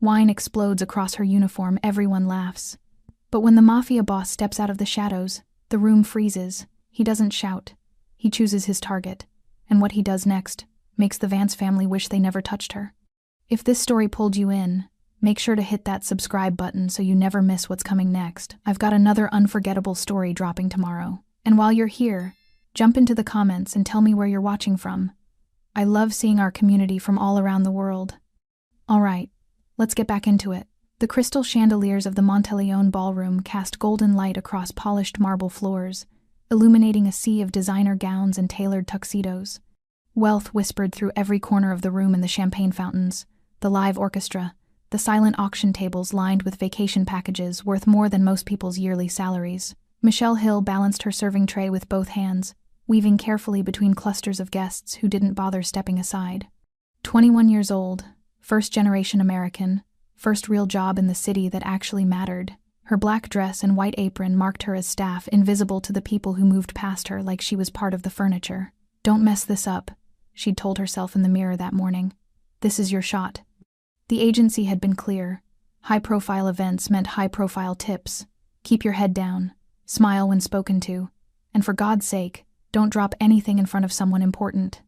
Wine explodes across her uniform, everyone laughs. But when the Mafia boss steps out of the shadows, the room freezes. He doesn't shout. He chooses his target. And what he does next makes the Vance family wish they never touched her. If this story pulled you in, make sure to hit that subscribe button so you never miss what's coming next. I've got another unforgettable story dropping tomorrow. And while you're here, jump into the comments and tell me where you're watching from. I love seeing our community from all around the world. Alright, let's get back into it. The crystal chandeliers of the Monteleone ballroom cast golden light across polished marble floors, illuminating a sea of designer gowns and tailored tuxedos. Wealth whispered through every corner of the room in the champagne fountains, the live orchestra, the silent auction tables lined with vacation packages worth more than most people's yearly salaries. Michelle Hill balanced her serving tray with both hands, weaving carefully between clusters of guests who didn't bother stepping aside. 21 years old, first-generation American, first real job in the city that actually mattered. Her black dress and white apron marked her as staff, invisible to the people who moved past her like she was part of the furniture. "Don't mess this up," she'd told herself in the mirror that morning. "This is your shot." The agency had been clear. High-profile events meant high-profile tips. Keep your head down. Smile when spoken to. And for God's sake, don't drop anything in front of someone important.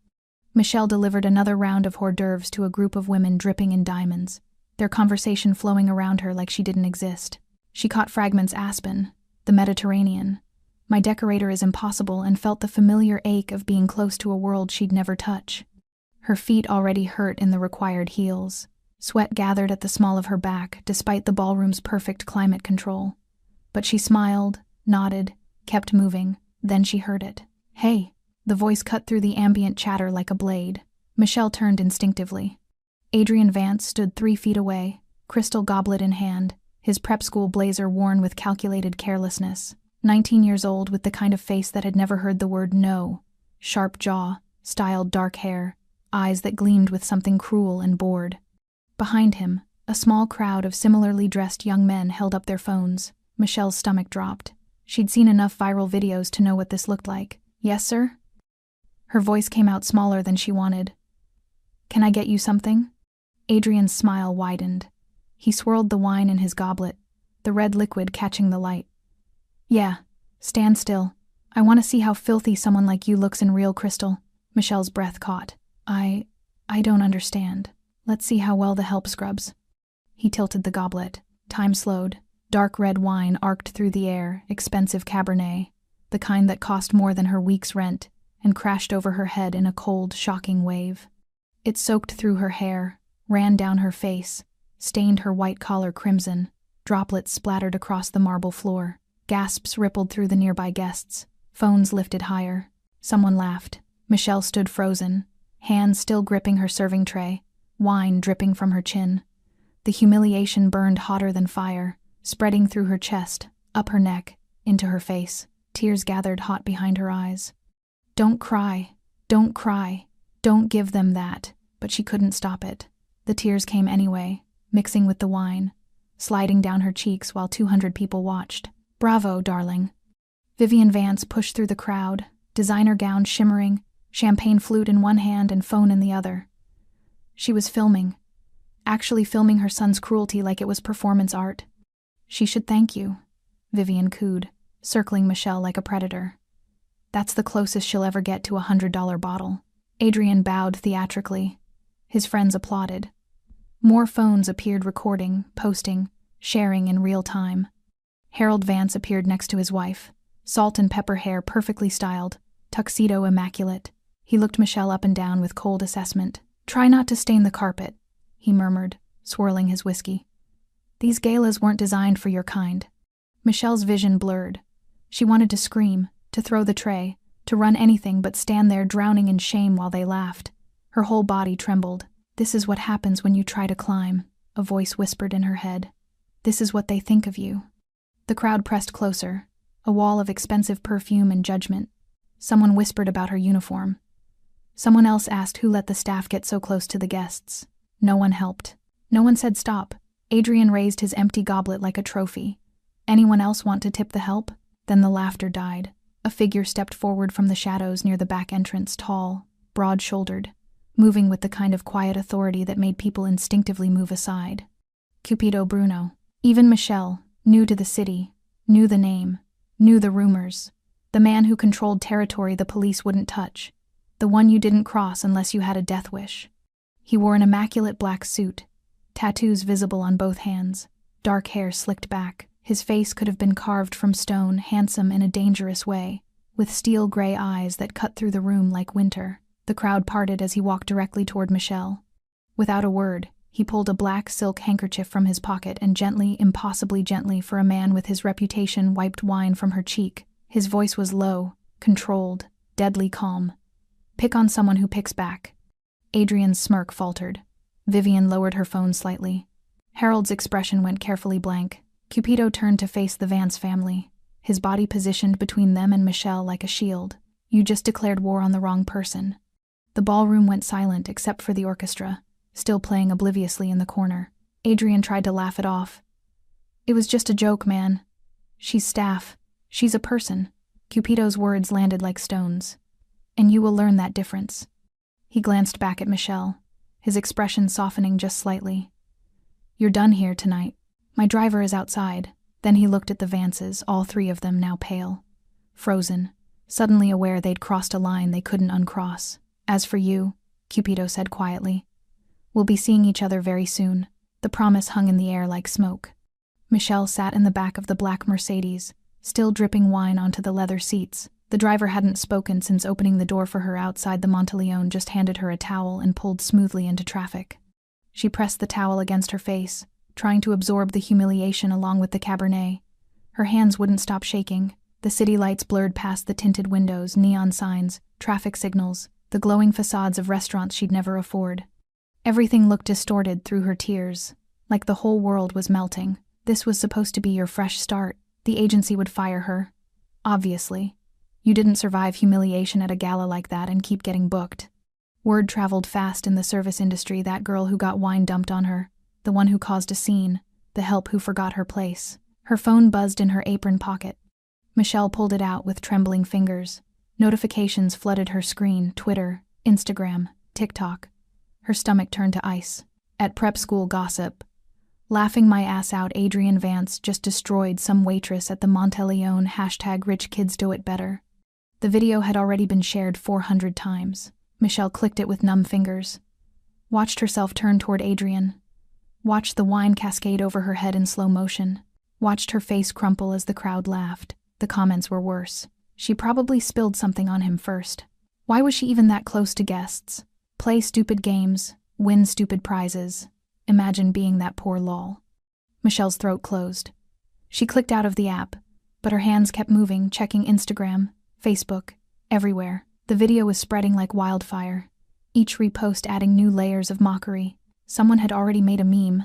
Michelle delivered another round of hors d'oeuvres to a group of women dripping in diamonds, their conversation flowing around her like she didn't exist. She caught fragments Aspen, the Mediterranean. My decorator is impossible, and felt the familiar ache of being close to a world she'd never touch. Her feet already hurt in the required heels. Sweat gathered at the small of her back, despite the ballroom's perfect climate control. But she smiled, nodded, kept moving. Then she heard it. "Hey!" The voice cut through the ambient chatter like a blade. Michelle turned instinctively. Adrian Vance stood 3 feet away, crystal goblet in hand, his prep school blazer worn with calculated carelessness. 19 years old, with the kind of face that had never heard the word no. Sharp jaw, styled dark hair, eyes that gleamed with something cruel and bored. Behind him, a small crowd of similarly dressed young men held up their phones. Michelle's stomach dropped. She'd seen enough viral videos to know what this looked like. "Yes, sir?" Her voice came out smaller than she wanted. "Can I get you something?" Adrian's smile widened. He swirled the wine in his goblet, the red liquid catching the light. "Yeah, stand still. I want to see how filthy someone like you looks in real crystal." Michelle's breath caught. I don't understand. Let's see how well the help scrubs." He tilted the goblet. Time slowed. Dark red wine arced through the air, expensive Cabernet, the kind that cost more than her week's rent, and crashed over her head in a cold, shocking wave. It soaked through her hair, ran down her face, stained her white collar crimson. Droplets splattered across the marble floor. Gasps rippled through the nearby guests. Phones lifted higher. Someone laughed. Michelle stood frozen, hands still gripping her serving tray, wine dripping from her chin. The humiliation burned hotter than fire, spreading through her chest, up her neck, into her face. Tears gathered hot behind her eyes. "Don't cry. Don't cry. Don't give them that." But she couldn't stop it. The tears came anyway, mixing with the wine, sliding down her cheeks while 200 people watched. "Bravo, darling." Vivian Vance pushed through the crowd, designer gown shimmering, champagne flute in one hand and phone in the other. She was filming, actually filming her son's cruelty like it was performance art. "She should thank you," Vivian cooed, circling Michelle like a predator. "That's the closest she'll ever get to a $100 bottle." Adrian bowed theatrically. His friends applauded. More phones appeared, recording, posting, sharing in real time. Harold Vance appeared next to his wife, salt and pepper hair perfectly styled, tuxedo immaculate. He looked Michelle up and down with cold assessment. "Try not to stain the carpet," he murmured, swirling his whiskey. "These galas weren't designed for your kind." Michelle's vision blurred. She wanted to scream, to throw the tray, to run anything but stand there drowning in shame while they laughed. Her whole body trembled. "This is what happens when you try to climb," a voice whispered in her head. "This is what they think of you." The crowd pressed closer, a wall of expensive perfume and judgment. Someone whispered about her uniform. Someone else asked who let the staff get so close to the guests. No one helped. No one said stop. Adrian raised his empty goblet like a trophy. "Anyone else want to tip the help?" Then the laughter died. A figure stepped forward from the shadows near the back entrance, tall, broad-shouldered, moving with the kind of quiet authority that made people instinctively move aside. Cupido Bruno. Even Michelle, new to the city, knew the name, knew the rumors. The man who controlled territory the police wouldn't touch. The one you didn't cross unless you had a death wish. He wore an immaculate black suit, tattoos visible on both hands, dark hair slicked back. His face could have been carved from stone, handsome in a dangerous way, with steel gray eyes that cut through the room like winter. The crowd parted as he walked directly toward Michelle. Without a word, he pulled a black silk handkerchief from his pocket and gently, impossibly gently for a man with his reputation, wiped wine from her cheek. His voice was low, controlled, deadly calm. "Pick on someone who picks back." Adrian's smirk faltered. Vivian lowered her phone slightly. Harold's expression went carefully blank. Cupido turned to face the Vance family, his body positioned between them and Michelle like a shield. "You just declared war on the wrong person." The ballroom went silent except for the orchestra, still playing obliviously in the corner. Adrian tried to laugh it off. "It was just a joke, man. She's staff. She's a person." Cupido's words landed like stones. "And you will learn that difference." He glanced back at Michelle, his expression softening just slightly. "You're done here tonight. My driver is outside." Then he looked at the Vances, all three of them now pale, frozen, suddenly aware they'd crossed a line they couldn't uncross. "As for you," Cupido said quietly, "we'll be seeing each other very soon." The promise hung in the air like smoke. Michelle sat in the back of the black Mercedes, still dripping wine onto the leather seats. The driver hadn't spoken since opening the door for her outside. The Monteleone just handed her a towel and pulled smoothly into traffic. She pressed the towel against her face, trying to absorb the humiliation along with the Cabernet. Her hands wouldn't stop shaking. The city lights blurred past the tinted windows, neon signs, traffic signals, the glowing facades of restaurants she'd never afford. Everything looked distorted through her tears, like the whole world was melting. This was supposed to be your fresh start. The agency would fire her. Obviously. You didn't survive humiliation at a gala like that and keep getting booked. Word traveled fast in the service industry, that girl who got wine dumped on her, the one who caused a scene, the help who forgot her place. Her phone buzzed in her apron pocket. Michelle pulled it out with trembling fingers. Notifications flooded her screen: Twitter, Instagram, TikTok. Her stomach turned to ice. At prep school gossip. "Laughing my ass out, Adrian Vance just destroyed some waitress at the Monteleone, #RichKidsDoItBetter." The video had already been shared 400 times. Michelle clicked it with numb fingers. Watched herself turn toward Adrian. Watched the wine cascade over her head in slow motion. Watched her face crumple as the crowd laughed. The comments were worse. She probably spilled something on him first. Why was she even that close to guests? Play stupid games, win stupid prizes. Imagine being that poor lol. Michelle's throat closed. She clicked out of the app, but her hands kept moving, checking Instagram, Facebook, everywhere. The video was spreading like wildfire, each repost adding new layers of mockery. Someone had already made a meme.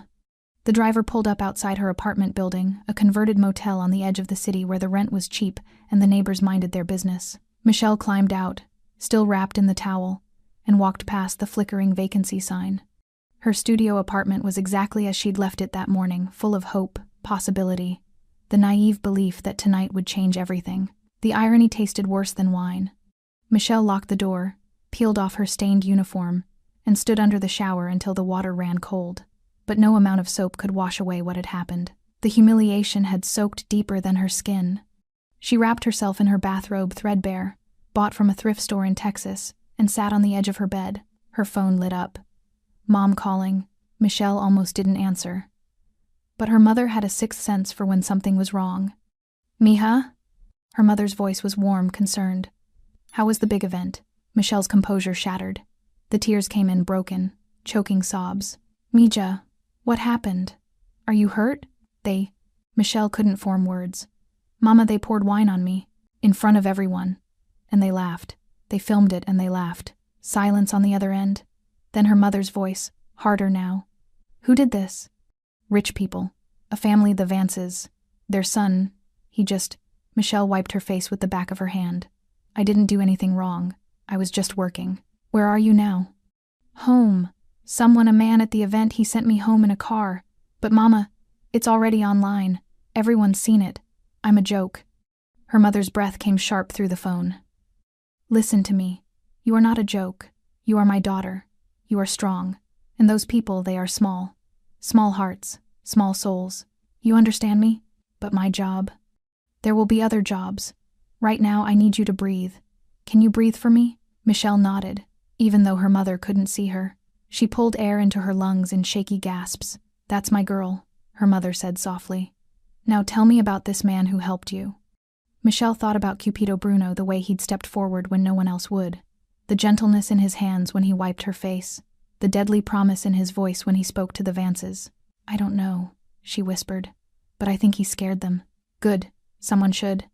The driver pulled up outside her apartment building, a converted motel on the edge of the city where the rent was cheap and the neighbors minded their business. Michelle climbed out, still wrapped in the towel, and walked past the flickering vacancy sign. Her studio apartment was exactly as she'd left it that morning, full of hope, possibility, the naive belief that tonight would change everything. The irony tasted worse than wine. Michelle locked the door, peeled off her stained uniform, and stood under the shower until the water ran cold. But no amount of soap could wash away what had happened. The humiliation had soaked deeper than her skin. She wrapped herself in her bathrobe, threadbare, bought from a thrift store in Texas, and sat on the edge of her bed. Her phone lit up. Mom calling. Michelle almost didn't answer. But her mother had a sixth sense for when something was wrong. "Mija?" Her mother's voice was warm, concerned. "How was the big event?" Michelle's composure shattered. The tears came in broken, choking sobs. "Mija, what happened? Are you hurt?" Michelle couldn't form words. "Mama, they poured wine on me, in front of everyone. And they laughed. They filmed it and they laughed." Silence on the other end. Then her mother's voice, harder now. "Who did this?" "Rich people. A family, the Vances. Their son, Michelle wiped her face with the back of her hand. "I didn't do anything wrong. I was just working." "Where are you now?" "Home. A man at the event, he sent me home in a car. But Mama, it's already online. Everyone's seen it. I'm a joke." Her mother's breath came sharp through the phone. "Listen to me. You are not a joke. You are my daughter. You are strong. And those people, they are small. Small hearts. Small souls. You understand me? But my job. There will be other jobs. Right now, I need you to breathe. Can you breathe for me? Michelle nodded, even though her mother couldn't see her. She pulled air into her lungs in shaky gasps. That's my girl, her mother said softly. Now tell me about this man who helped you. Michelle thought about Cupido Bruno the way he'd stepped forward when no one else would. The gentleness in his hands when he wiped her face. The deadly promise in his voice when he spoke to the Vances. I don't know, she whispered. But I think he scared them. Good. Someone should.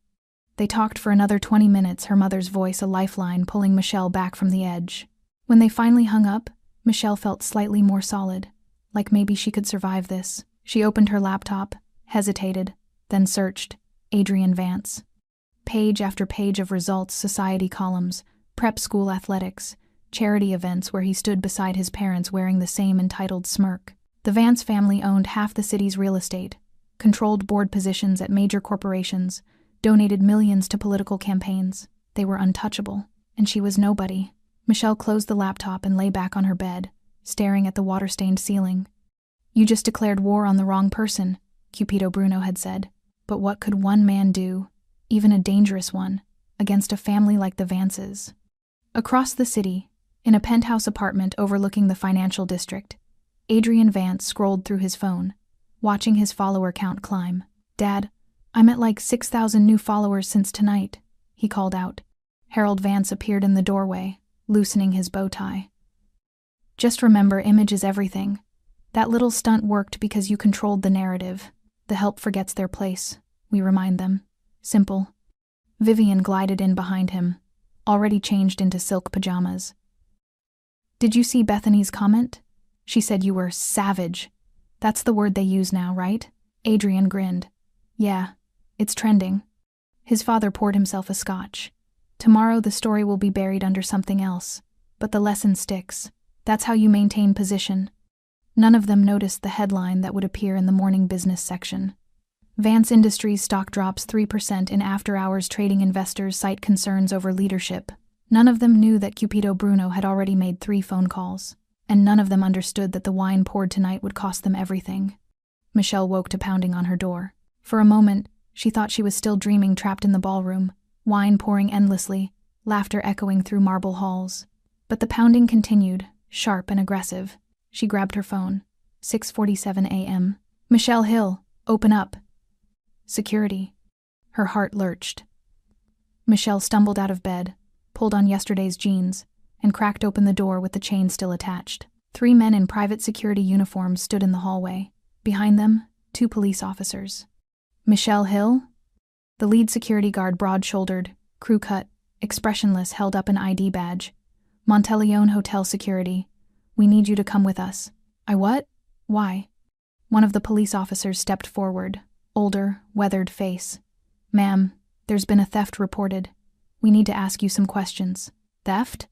They talked for another 20 minutes, her mother's voice a lifeline pulling Michelle back from the edge. When they finally hung up, Michelle felt slightly more solid. Like maybe she could survive this. She opened her laptop, hesitated, then searched. Adrian Vance. Page after page of results, society columns, prep school athletics, charity events where he stood beside his parents wearing the same entitled smirk. The Vance family owned half the city's real estate, controlled board positions at major corporations, donated millions to political campaigns. They were untouchable, and she was nobody. Michelle closed the laptop and lay back on her bed, staring at the water-stained ceiling. You just declared war on the wrong person, Cupido Bruno had said. But what could one man do, even a dangerous one, against a family like the Vances? Across the city, in a penthouse apartment overlooking the financial district, Adrian Vance scrolled through his phone, watching his follower count climb. Dad, I'm at like 6,000 new followers since tonight, he called out. Harold Vance appeared in the doorway, loosening his bow tie. Just remember, image is everything. That little stunt worked because you controlled the narrative. The help forgets their place, we remind them. Simple. Vivian glided in behind him, already changed into silk pajamas. Did you see Bethany's comment? She said you were savage. That's the word they use now, right? Adrian grinned. Yeah, it's trending. His father poured himself a scotch. Tomorrow the story will be buried under something else, but the lesson sticks. That's how you maintain position. None of them noticed the headline that would appear in the morning business section. Vance Industries stock drops 3% in after-hours trading. Investors cite concerns over leadership. None of them knew that Cupido Bruno had already made 3 phone calls, and none of them understood that the wine poured tonight would cost them everything. Michelle woke to pounding on her door. For a moment, she thought she was still dreaming, trapped in the ballroom, wine pouring endlessly, laughter echoing through marble halls. But the pounding continued, sharp and aggressive. She grabbed her phone. 6:47 a.m. Michelle Hill, open up. Security. Her heart lurched. Michelle stumbled out of bed, pulled on yesterday's jeans, and cracked open the door with the chain still attached. 3 men in private security uniforms stood in the hallway. Behind them, 2 police officers. Michelle Hill? The lead security guard, broad-shouldered, crew-cut, expressionless, held up an ID badge. Monteleone Hotel Security. We need you to come with us. I what? Why? One of the police officers stepped forward, older, weathered face. Ma'am, there's been a theft reported. We need to ask you some questions. Theft?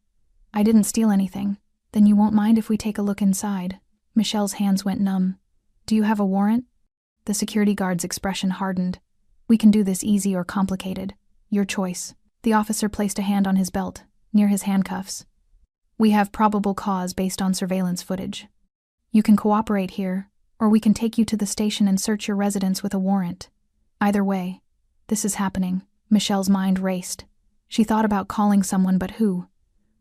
I didn't steal anything. Then you won't mind if we take a look inside. Michelle's hands went numb. Do you have a warrant? The security guard's expression hardened. We can do this easy or complicated. Your choice. The officer placed a hand on his belt, near his handcuffs. We have probable cause based on surveillance footage. You can cooperate here, or we can take you to the station and search your residence with a warrant. Either way, this is happening. Michelle's mind raced. She thought about calling someone, but who?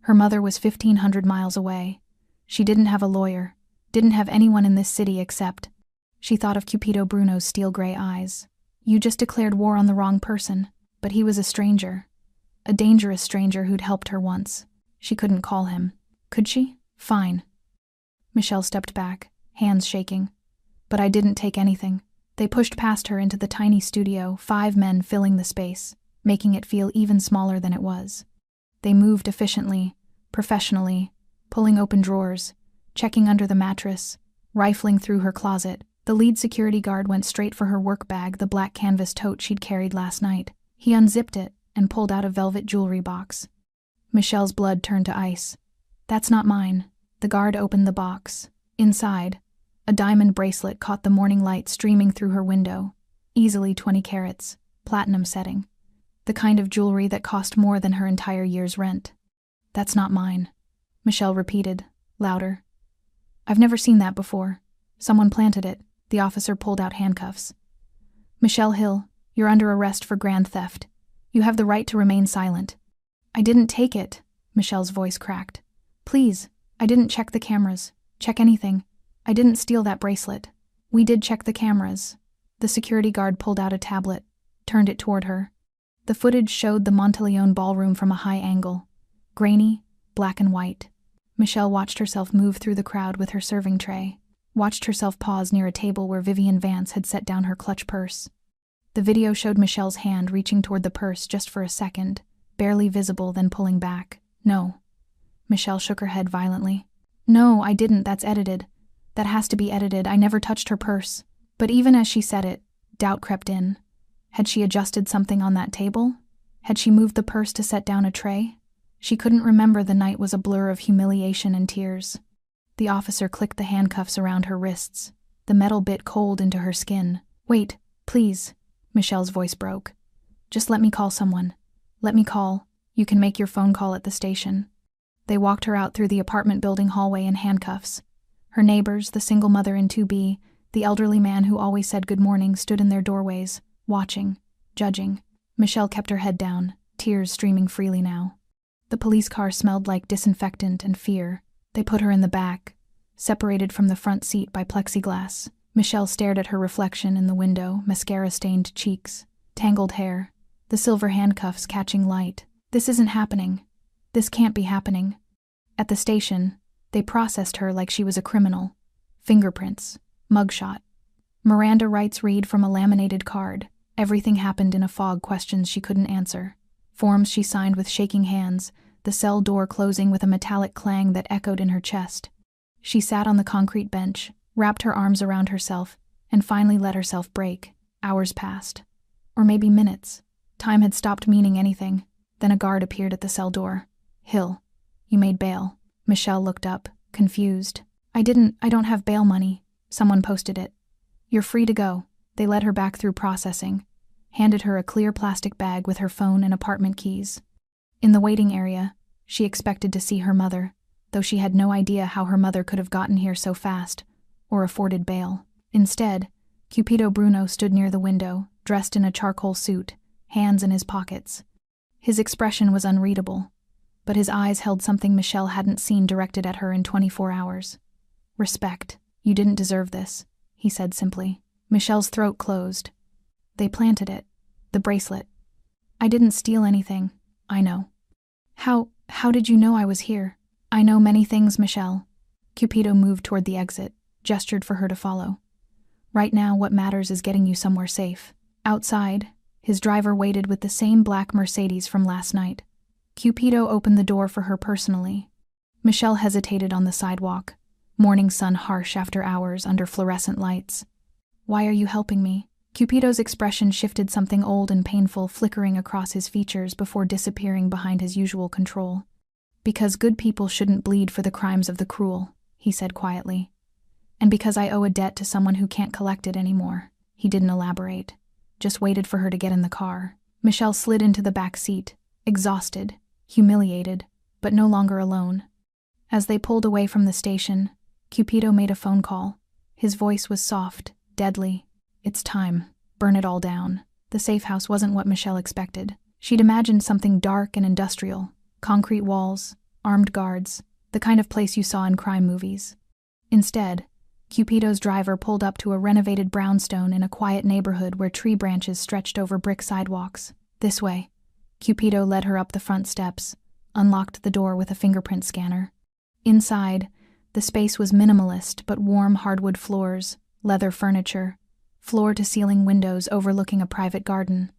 Her mother was 1,500 miles away. She didn't have a lawyer, didn't have anyone in this city except... She thought of Cupido Bruno's steel-gray eyes. You just declared war on the wrong person, but he was a stranger. A dangerous stranger who'd helped her once. She couldn't call him. Could she? Fine. Michelle stepped back, hands shaking. But I didn't take anything. They pushed past her into the tiny studio, 5 men filling the space, making it feel even smaller than it was. They moved efficiently, professionally, pulling open drawers, checking under the mattress, rifling through her closet. The lead security guard went straight for her work bag, the black canvas tote she'd carried last night. He unzipped it and pulled out a velvet jewelry box. Michelle's blood turned to ice. That's not mine. The guard opened the box. Inside, a diamond bracelet caught the morning light streaming through her window. Easily 20 carats, platinum setting. The kind of jewelry that cost more than her entire year's rent. That's not mine, Michelle repeated, louder. I've never seen that before. Someone planted it. The officer pulled out handcuffs. Michelle Hill, you're under arrest for grand theft. You have the right to remain silent. I didn't take it, Michelle's voice cracked. Please, I didn't check the cameras. Check anything. I didn't steal that bracelet. We did check the cameras. The security guard pulled out a tablet, turned it toward her. The footage showed the Monteleone ballroom from a high angle. Grainy, black and white. Michelle watched herself move through the crowd with her serving tray, watched herself pause near a table where Vivian Vance had set down her clutch purse. The video showed Michelle's hand reaching toward the purse just for a second, barely visible, then pulling back. No. Michelle shook her head violently. No, I didn't. That's edited. That has to be edited. I never touched her purse. But even as she said it, doubt crept in. Had she adjusted something on that table? Had she moved the purse to set down a tray? She couldn't remember. The night was a blur of humiliation and tears. The officer clicked the handcuffs around her wrists, the metal bit cold into her skin. Wait, please. Michelle's voice broke. Just let me call someone. Let me call. You can make your phone call at the station. They walked her out through the apartment building hallway in handcuffs. Her neighbors, the single mother in 2B, the elderly man who always said good morning, stood in their doorways, watching, judging. Michelle kept her head down, tears streaming freely now. The police car smelled like disinfectant and fear. They put her in the back, separated from the front seat by plexiglass. Michelle stared at her reflection in the window, mascara-stained cheeks, tangled hair, the silver handcuffs catching light. This isn't happening. This can't be happening. At the station, they processed her like she was a criminal. Fingerprints, mugshot. Miranda rights read from a laminated card. Everything happened in a fog, questions she couldn't answer. Forms she signed with shaking hands, the cell door closing with a metallic clang that echoed in her chest. She sat on the concrete bench, wrapped her arms around herself, and finally let herself break. Hours passed. Or maybe minutes. Time had stopped meaning anything. Then a guard appeared at the cell door. Hill, you made bail. Michelle looked up, confused. I don't have bail money. Someone posted it. You're free to go. They led her back through processing, handed her a clear plastic bag with her phone and apartment keys. In the waiting area, she expected to see her mother, though she had no idea how her mother could have gotten here so fast, or afforded bail. Instead, Cupido Bruno stood near the window, dressed in a charcoal suit, hands in his pockets. His expression was unreadable, but his eyes held something Michelle hadn't seen directed at her in 24 hours. Respect. You didn't deserve this, he said simply. Michelle's throat closed. They planted it. The bracelet. I didn't steal anything. I know. How did you know I was here? I know many things, Michelle. Cupido moved toward the exit, gestured for her to follow. Right now, what matters is getting you somewhere safe. Outside, his driver waited with the same black Mercedes from last night. Cupido opened the door for her personally. Michelle hesitated on the sidewalk, morning sun harsh after hours under fluorescent lights. Why are you helping me? Cupido's expression shifted, something old and painful flickering across his features before disappearing behind his usual control. Because good people shouldn't bleed for the crimes of the cruel, he said quietly. And because I owe a debt to someone who can't collect it anymore. He didn't elaborate, just waited for her to get in the car. Michelle slid into the back seat, exhausted, humiliated, but no longer alone. As they pulled away from the station, Cupido made a phone call. His voice was soft, deadly. It's time. Burn it all down. The safe house wasn't what Michelle expected. She'd imagined something dark and industrial. Concrete walls, armed guards, the kind of place you saw in crime movies. Instead, Cupido's driver pulled up to a renovated brownstone in a quiet neighborhood where tree branches stretched over brick sidewalks. This way. Cupido led her up the front steps, unlocked the door with a fingerprint scanner. Inside, the space was minimalist but warm hardwood floors, leather furniture, floor-to-ceiling windows overlooking a private garden,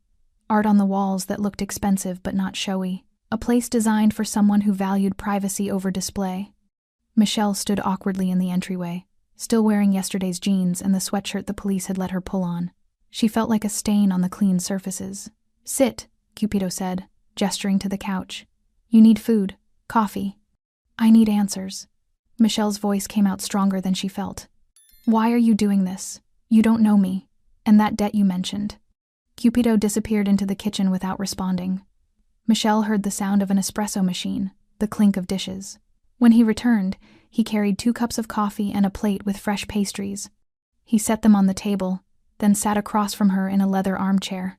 art on the walls that looked expensive but not showy, a place designed for someone who valued privacy over display. Michelle stood awkwardly in the entryway, still wearing yesterday's jeans and the sweatshirt the police had let her pull on. She felt like a stain on the clean surfaces. Sit, Cupido said, gesturing to the couch. You need food, coffee. I need answers. Michelle's voice came out stronger than she felt. Why are you doing this? You don't know me, and that debt you mentioned. Cupido disappeared into the kitchen without responding. Michelle heard the sound of an espresso machine, the clink of dishes. When he returned, he carried 2 cups of coffee and a plate with fresh pastries. He set them on the table, then sat across from her in a leather armchair.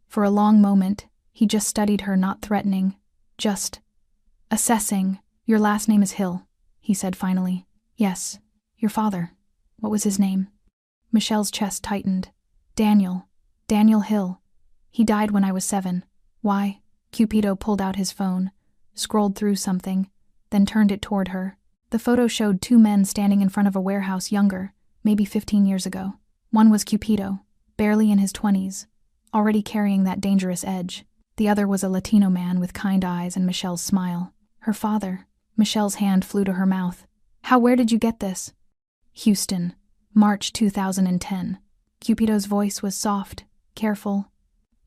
For a long moment, he just studied her, not threatening, just assessing. "Your last name is Hill," he said finally. "Yes. Your father. What was his name?" Michelle's chest tightened. Daniel Hill. He died when I was 7. Why?" Cupido pulled out his phone, scrolled through something, then turned it toward her. The photo showed 2 men standing in front of a warehouse younger, maybe 15 years ago. One was Cupido, barely in his 20s, already carrying that dangerous edge. The other was a Latino man with kind eyes and Michelle's smile. Her father. Michelle's hand flew to her mouth. Where did you get this?" "Houston, March 2010. Cupido's voice was soft, careful.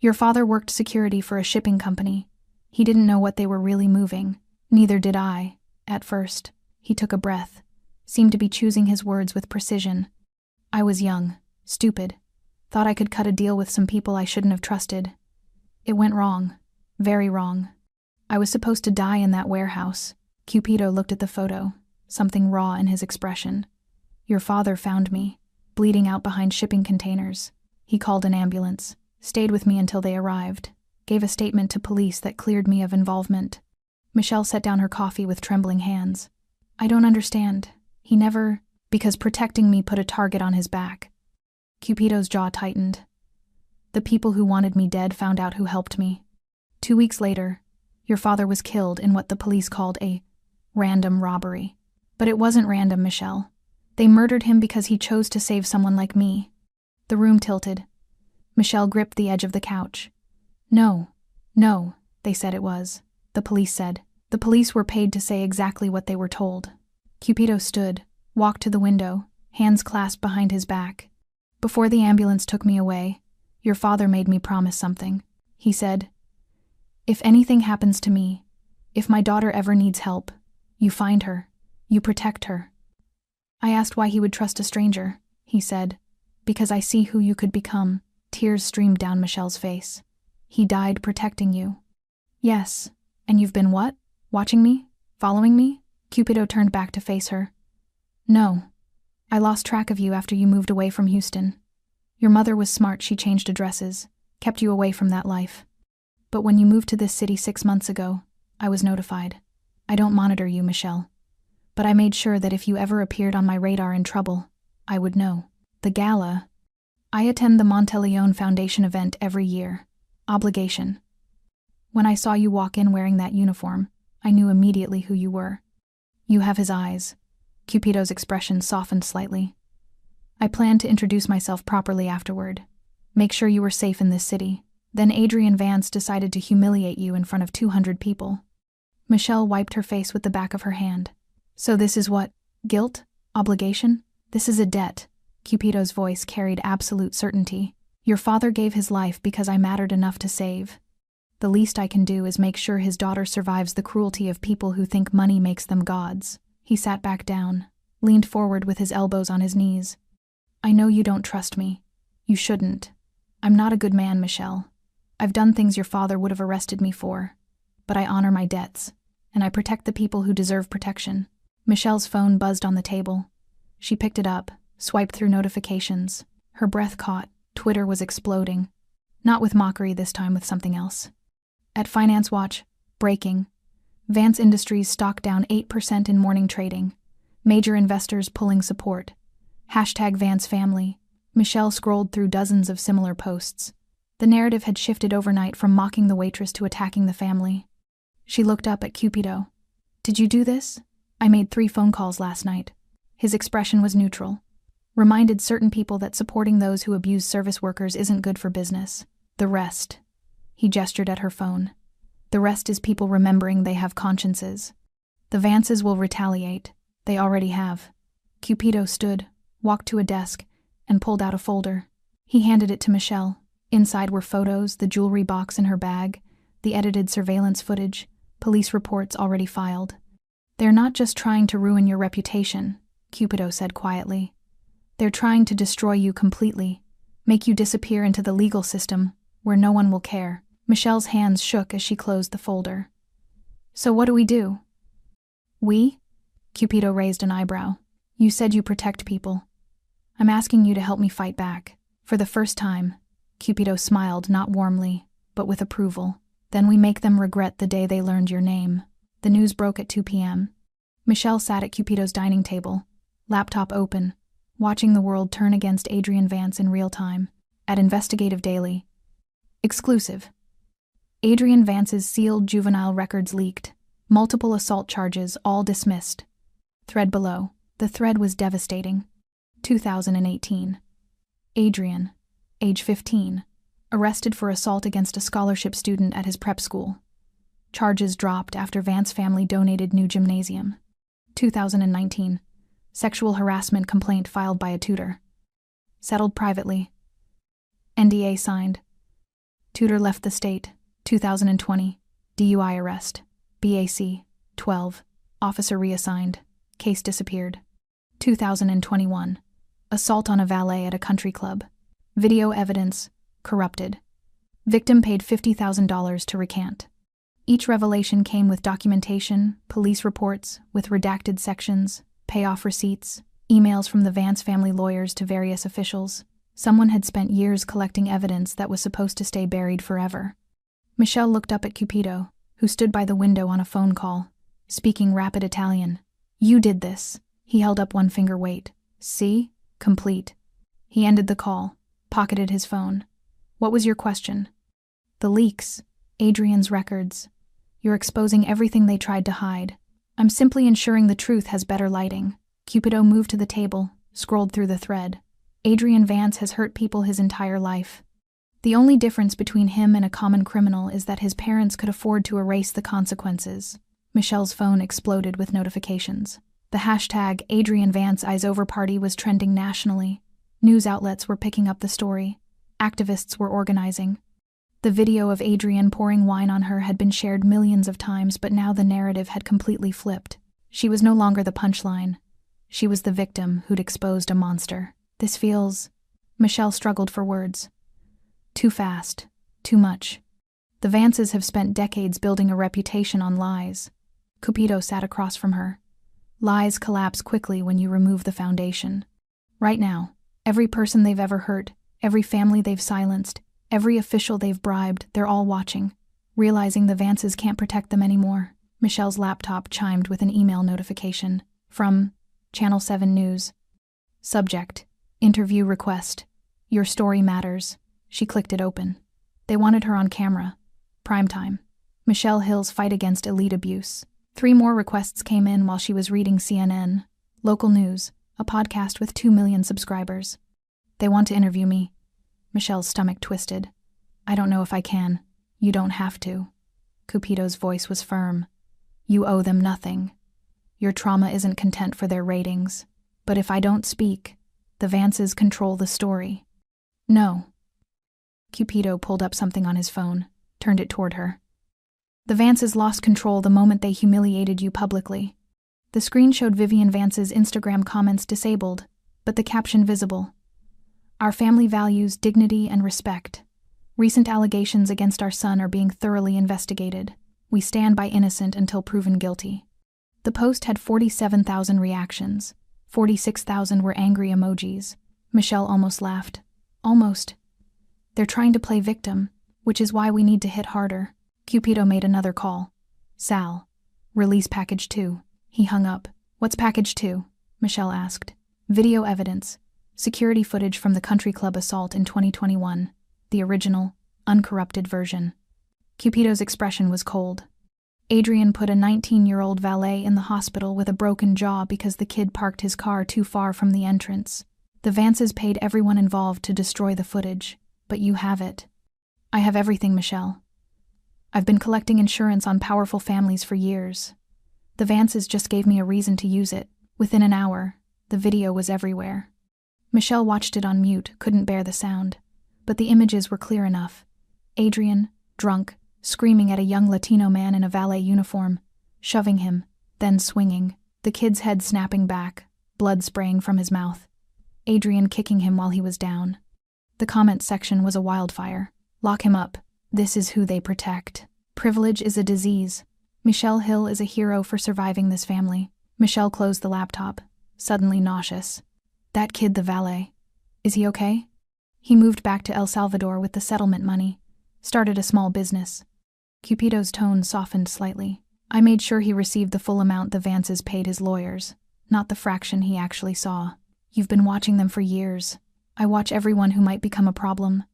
"Your father worked security for a shipping company. He didn't know what they were really moving. Neither did I, at first." He took a breath, seemed to be choosing his words with precision. "I was young, stupid, thought I could cut a deal with some people I shouldn't have trusted. It went wrong, very wrong. I was supposed to die in that warehouse." Cupido looked at the photo, something raw in his expression. "Your father found me, bleeding out behind shipping containers. He called an ambulance, stayed with me until they arrived, gave a statement to police that cleared me of involvement." Michelle set down her coffee with trembling hands. "I don't understand. He never—" "Because protecting me put a target on his back." Cupido's jaw tightened. "The people who wanted me dead found out who helped me. 2 weeks later, your father was killed in what the police called a random robbery. But it wasn't random, Michelle. They murdered him because he chose to save someone like me." The room tilted. Michelle gripped the edge of the couch. No, they said it was. The police said. The police were paid to say exactly what they were told." Cupido stood, walked to the window, hands clasped behind his back. "Before the ambulance took me away, your father made me promise something. He said, 'If anything happens to me, if my daughter ever needs help, you find her, you protect her.' I asked why he would trust a stranger. He said, 'Because I see who you could become.'" Tears streamed down Michelle's face. "He died protecting you." "Yes, and you've been what? Watching me? Following me?" Cupido turned back to face her. "No. I lost track of you after you moved away from Houston. Your mother was smart, she changed addresses, kept you away from that life. But when you moved to this city 6 months ago, I was notified. I don't monitor you, Michelle. But I made sure that if you ever appeared on my radar in trouble, I would know." "The gala. I attend the Monteleone Foundation event every year. Obligation. When I saw you walk in wearing that uniform, I knew immediately who you were." "You have his eyes." Cupido's expression softened slightly. "I planned to introduce myself properly afterward. Make sure you were safe in this city. Then Adrian Vance decided to humiliate you in front of 200 people." Michelle wiped her face with the back of her hand. "So this is what? Guilt? Obligation? This is a debt." Cupido's voice carried absolute certainty. "Your father gave his life because I mattered enough to save. The least I can do is make sure his daughter survives the cruelty of people who think money makes them gods." He sat back down, leaned forward with his elbows on his knees. "I know you don't trust me. You shouldn't. I'm not a good man, Michelle. I've done things your father would have arrested me for. But I honor my debts, and I protect the people who deserve protection." Michelle's phone buzzed on the table. She picked it up, swiped through notifications. Her breath caught. Twitter was exploding. Not with mockery this time, with something else. At Finance Watch, breaking. Vance Industries stock down 8% in morning trading. Major investors pulling support. #Vance family. Michelle scrolled through dozens of similar posts. The narrative had shifted overnight from mocking the waitress to attacking the family. She looked up at Cupido. "Did you do this?" "I made 3 phone calls last night." His expression was neutral. Reminded certain people that supporting those who abuse service workers isn't good for business. The rest. He gestured at her phone. The rest is people remembering they have consciences. The Vances will retaliate. They already have. Cupido stood, walked to a desk, and pulled out a folder. He handed it to Michelle. Inside were photos, the jewelry box in her bag, the edited surveillance footage, police reports already filed. "They're not just trying to ruin your reputation," Cupido said quietly. "They're trying to destroy you completely, make you disappear into the legal system, where no one will care." Michelle's hands shook as she closed the folder. "So what do we do?" "We?" Cupido raised an eyebrow. "You said you protect people. I'm asking you to help me fight back. For the first time, Cupido smiled, not warmly, but with approval. Then we make them regret the day they learned your name. The news broke at 2 p.m. Michelle sat at Cupido's dining table, laptop open, watching the world turn against Adrian Vance in real time. At Investigative Daily. Exclusive. Adrian Vance's sealed juvenile records leaked. Multiple assault charges, all dismissed. Thread below. The thread was devastating. 2018. Adrian, age 15, arrested for assault against a scholarship student at his prep school. Charges dropped after Vance family donated new gymnasium. 2019. Sexual harassment complaint filed by a tutor. Settled privately. NDA signed. Tutor left the state. 2020. DUI arrest. BAC. 12. Officer reassigned. Case disappeared. 2021. Assault on a valet at a country club. Video evidence corrupted. Victim paid $50,000 to recant. Each revelation came with documentation, police reports with redacted sections, payoff receipts, emails from the Vance family lawyers to various officials. Someone had spent years collecting evidence that was supposed to stay buried forever. Michelle looked up at Cupido, who stood by the window on a phone call, speaking rapid Italian. You did this. He held up one finger. Wait. See? Complete. He ended the call, pocketed his phone. What was your question? The leaks. Adrian's records. You're exposing everything they tried to hide. I'm simply ensuring the truth has better lighting. Cupido moved to the table, scrolled through the thread. Adrian Vance has hurt people his entire life. The only difference between him and a common criminal is that his parents could afford to erase the consequences. Michelle's phone exploded with notifications. The hashtag Adrian Vance Eyes Over Party was trending nationally. News outlets were picking up the story. Activists were organizing. The video of Adrian pouring wine on her had been shared millions of times, but now the narrative had completely flipped. She was no longer the punchline. She was the victim who'd exposed a monster. This feels... Michelle struggled for words. Too fast. Too much. The Vances have spent decades building a reputation on lies. Cupido sat across from her. Lies collapse quickly when you remove the foundation. Right now, every person they've ever hurt, every family they've silenced, every official they've bribed, they're all watching, realizing the Vances can't protect them anymore. Michelle's laptop chimed with an email notification from Channel 7 News. Subject: Interview request. Your story matters. She clicked it open. They wanted her on camera. Primetime. Michelle Hill's fight against elite abuse. 3 more requests came in while she was reading CNN. Local news, a podcast with 2 million subscribers. They want to interview me. Michelle's stomach twisted. I don't know if I can. You don't have to. Cupido's voice was firm. You owe them nothing. Your trauma isn't content for their ratings. But if I don't speak, the Vances control the story. No. Cupido pulled up something on his phone, turned it toward her. The Vances lost control the moment they humiliated you publicly. The screen showed Vivian Vance's Instagram comments disabled, but the caption visible. Our family values dignity and respect. Recent allegations against our son are being thoroughly investigated. We stand by innocent until proven guilty. The post had 47,000 reactions. 46,000 were angry emojis. Michelle almost laughed. Almost. They're trying to play victim, which is why we need to hit harder. Cupido made another call. Sal. Release package 2. He hung up. What's package 2? Michelle asked. Video evidence. Security footage from the country club assault in 2021. The original, uncorrupted version. Cupido's expression was cold. Adrian put a 19-year-old valet in the hospital with a broken jaw because the kid parked his car too far from the entrance. The Vances paid everyone involved to destroy the footage, but you have it. I have everything, Michelle. I've been collecting insurance on powerful families for years. The Vances just gave me a reason to use it. Within an hour, the video was everywhere. Michelle watched it on mute, couldn't bear the sound. But the images were clear enough. Adrian, drunk, screaming at a young Latino man in a valet uniform, shoving him, then swinging, the kid's head snapping back, blood spraying from his mouth. Adrian kicking him while he was down. The comment section was a wildfire. Lock him up. This is who they protect. Privilege is a disease. Michelle Hill is a hero for surviving this family. Michelle closed the laptop, suddenly nauseous. That kid, the valet. Is he okay? He moved back to El Salvador with the settlement money. Started a small business. Cupido's tone softened slightly. I made sure he received the full amount the Vances paid his lawyers, not the fraction he actually saw. You've been watching them for years. I watch everyone who might become a problem.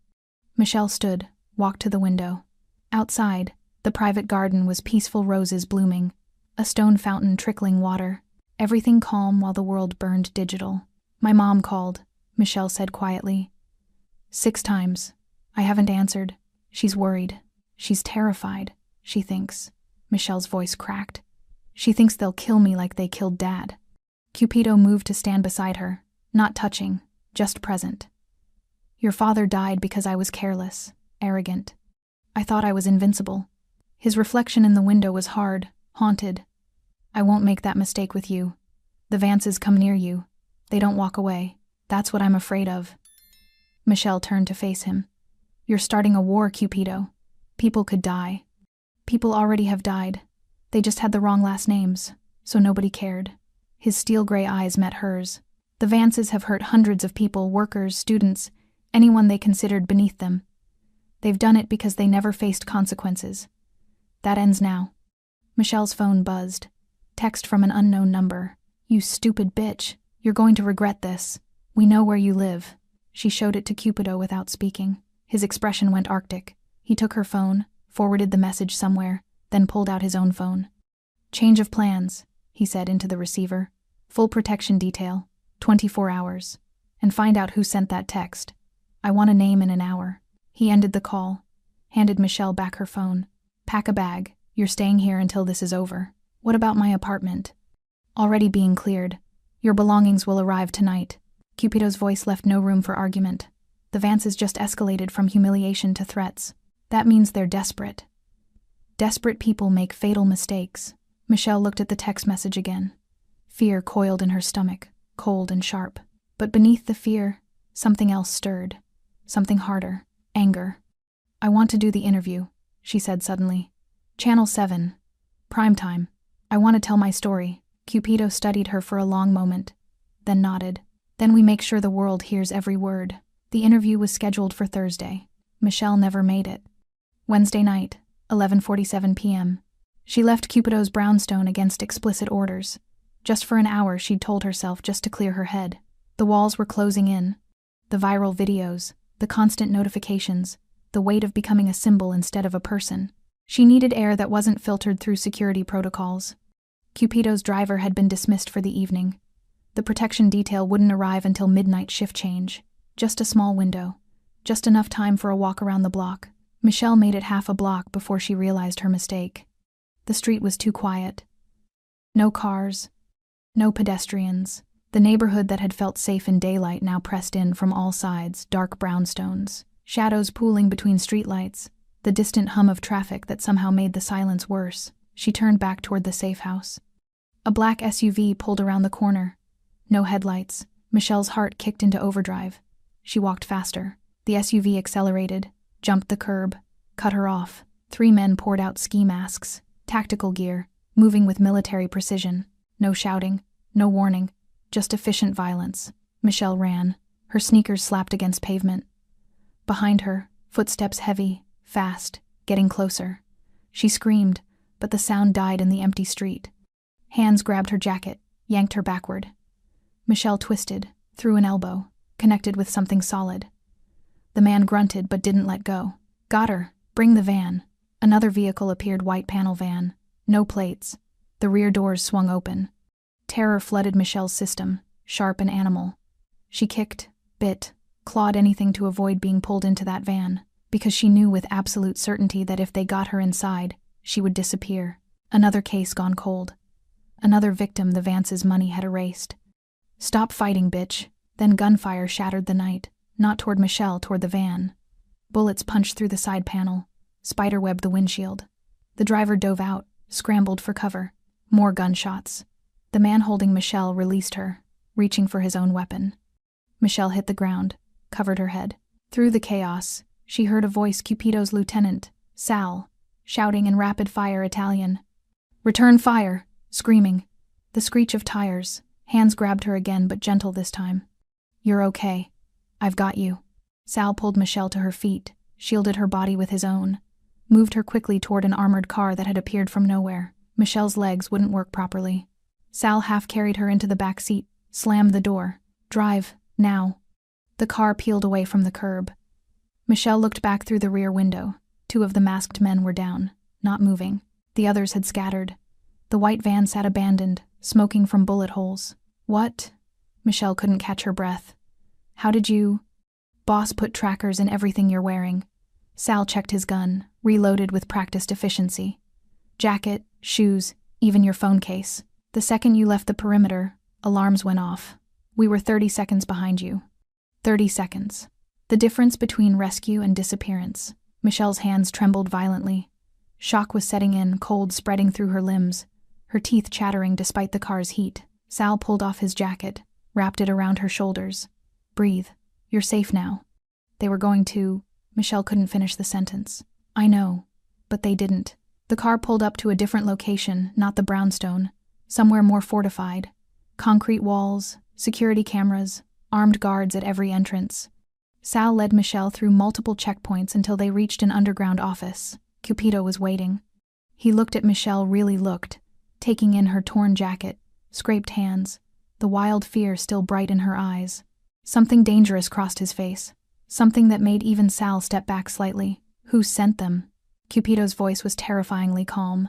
Michelle stood, walked to the window. Outside, the private garden was peaceful, roses blooming, a stone fountain trickling water, everything calm while the world burned digital. My mom called, Michelle said quietly. 6 times. I haven't answered. She's worried. She's terrified, she thinks. Michelle's voice cracked. She thinks they'll kill me like they killed Dad. Cupido moved to stand beside her, not touching, just present. Your father died because I was careless, arrogant. I thought I was invincible. His reflection in the window was hard, haunted. I won't make that mistake with you. The Vances come near you. They don't walk away. That's what I'm afraid of. Michelle turned to face him. You're starting a war, Cupido. People could die. People already have died. They just had the wrong last names, so nobody cared. His steel-gray eyes met hers. The Vances have hurt hundreds of people, workers, students, anyone they considered beneath them. They've done it because they never faced consequences. That ends now. Michelle's phone buzzed. Text from an unknown number. You stupid bitch. You're going to regret this. We know where you live. She showed it to Cupido without speaking. His expression went arctic. He took her phone, forwarded the message somewhere, then pulled out his own phone. Change of plans, he said into the receiver. Full protection detail, 24 hours. And find out who sent that text. I want a name in an hour. He ended the call, handed Michelle back her phone. Pack a bag. You're staying here until this is over. What about my apartment? Already being cleared. Your belongings will arrive tonight. Cupido's voice left no room for argument. The Vances just escalated from humiliation to threats. That means they're desperate. Desperate people make fatal mistakes. Michelle looked at the text message again. Fear coiled in her stomach, cold and sharp. But beneath the fear, something else stirred. Something harder. Anger. I want to do the interview, she said suddenly. Channel 7. Prime time. I want to tell my story. Cupido studied her for a long moment, then nodded. Then we make sure the world hears every word. The interview was scheduled for Thursday. Michelle never made it. Wednesday night, 11:47 p.m. She left Cupido's brownstone against explicit orders. Just for an hour, she'd told herself, just to clear her head. The walls were closing in. The viral videos, the constant notifications, the weight of becoming a symbol instead of a person. She needed air that wasn't filtered through security protocols. Cupido's driver had been dismissed for the evening. The protection detail wouldn't arrive until midnight shift change. Just a small window. Just enough time for a walk around the block. Michelle made it half a block before she realized her mistake. The street was too quiet. No cars. No pedestrians. The neighborhood that had felt safe in daylight now pressed in from all sides, dark brownstones, shadows pooling between streetlights, the distant hum of traffic that somehow made the silence worse. She turned back toward the safe house. A black SUV pulled around the corner. No headlights. Michelle's heart kicked into overdrive. She walked faster. The SUV accelerated, jumped the curb, cut her off. 3 men poured out ski masks, tactical gear, moving with military precision. No shouting, no warning, just efficient violence. Michelle ran, her sneakers slapped against pavement. Behind her, footsteps heavy, fast, getting closer. She screamed, but the sound died in the empty street. Hands grabbed her jacket, yanked her backward. Michelle twisted, threw an elbow, connected with something solid. The man grunted but didn't let go. Got her. Bring the van. Another vehicle appeared, white panel van. No plates. The rear doors swung open. Terror flooded Michelle's system, sharp and animal. She kicked, bit, clawed anything to avoid being pulled into that van, because she knew with absolute certainty that if they got her inside, she would disappear. Another case gone cold. Another victim the Vance's money had erased. Stop fighting, bitch. Then gunfire shattered the night, not toward Michelle, toward the van. Bullets punched through the side panel, spiderwebbed the windshield. The driver dove out, scrambled for cover. More gunshots. The man holding Michelle released her, reaching for his own weapon. Michelle hit the ground, covered her head. Through the chaos, she heard a voice, Cupido's lieutenant, Sal, shouting in rapid-fire Italian. Return fire! Screaming. The screech of tires. Hands grabbed her again, but gentle this time. You're okay. I've got you. Sal pulled Michelle to her feet, shielded her body with his own, moved her quickly toward an armored car that had appeared from nowhere. Michelle's legs wouldn't work properly. Sal half-carried her into the back seat, slammed the door. Drive, now. The car peeled away from the curb. Michelle looked back through the rear window. 2 of the masked men were down, not moving. The others had scattered. The white van sat abandoned, smoking from bullet holes. What? Michelle couldn't catch her breath. How did you? Boss put trackers in everything you're wearing. Sal checked his gun, reloaded with practiced efficiency. Jacket, shoes, even your phone case. The second you left the perimeter, alarms went off. We were 30 seconds behind you. 30 seconds. The difference between rescue and disappearance. Michelle's hands trembled violently. Shock was setting in, cold spreading through her limbs, her teeth chattering despite the car's heat. Sal pulled off his jacket, wrapped it around her shoulders. Breathe. You're safe now. They were going to... Michelle couldn't finish the sentence. I know, but they didn't. The car pulled up to a different location, not the brownstone, somewhere more fortified. Concrete walls, security cameras, armed guards at every entrance. Sal led Michelle through multiple checkpoints until they reached an underground office. Cupido was waiting. He looked at Michelle, really looked, taking in her torn jacket, scraped hands, the wild fear still bright in her eyes. Something dangerous crossed his face, something that made even Sal step back slightly. Who sent them? Cupido's voice was terrifyingly calm.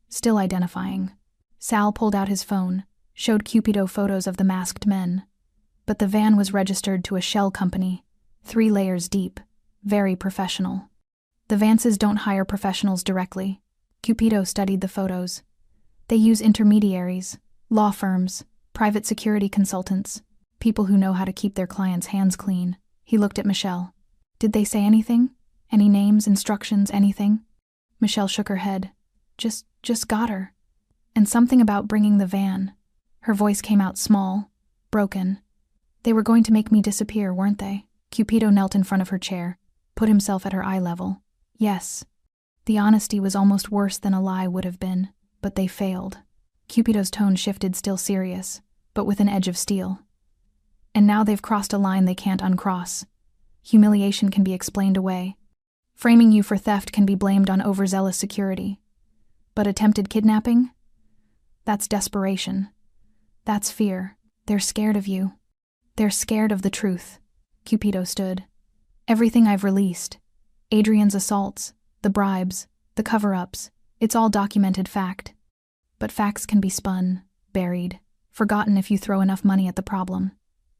Still identifying. Sal pulled out his phone, showed Cupido photos of the masked men. But the van was registered to a shell company, 3 layers deep, very professional. The Vances don't hire professionals directly. Cupido studied the photos. They use intermediaries, law firms, private security consultants, people who know how to keep their clients' hands clean. He looked at Michelle. Did they say anything? Any names, instructions, anything? Michelle shook her head. Just got her. And something about bringing the van. Her voice came out small, broken. They were going to make me disappear, weren't they? Cupido knelt in front of her chair, put himself at her eye level. Yes. The honesty was almost worse than a lie would have been, but they failed. Cupido's tone shifted, still serious, but with an edge of steel. And now they've crossed a line they can't uncross. Humiliation can be explained away. Framing you for theft can be blamed on overzealous security. But attempted kidnapping? That's desperation. That's fear. They're scared of you. They're scared of the truth. Cupido stood. Everything I've released, Adrian's assaults, the bribes, the cover-ups, it's all documented fact. But facts can be spun, buried, forgotten if you throw enough money at the problem.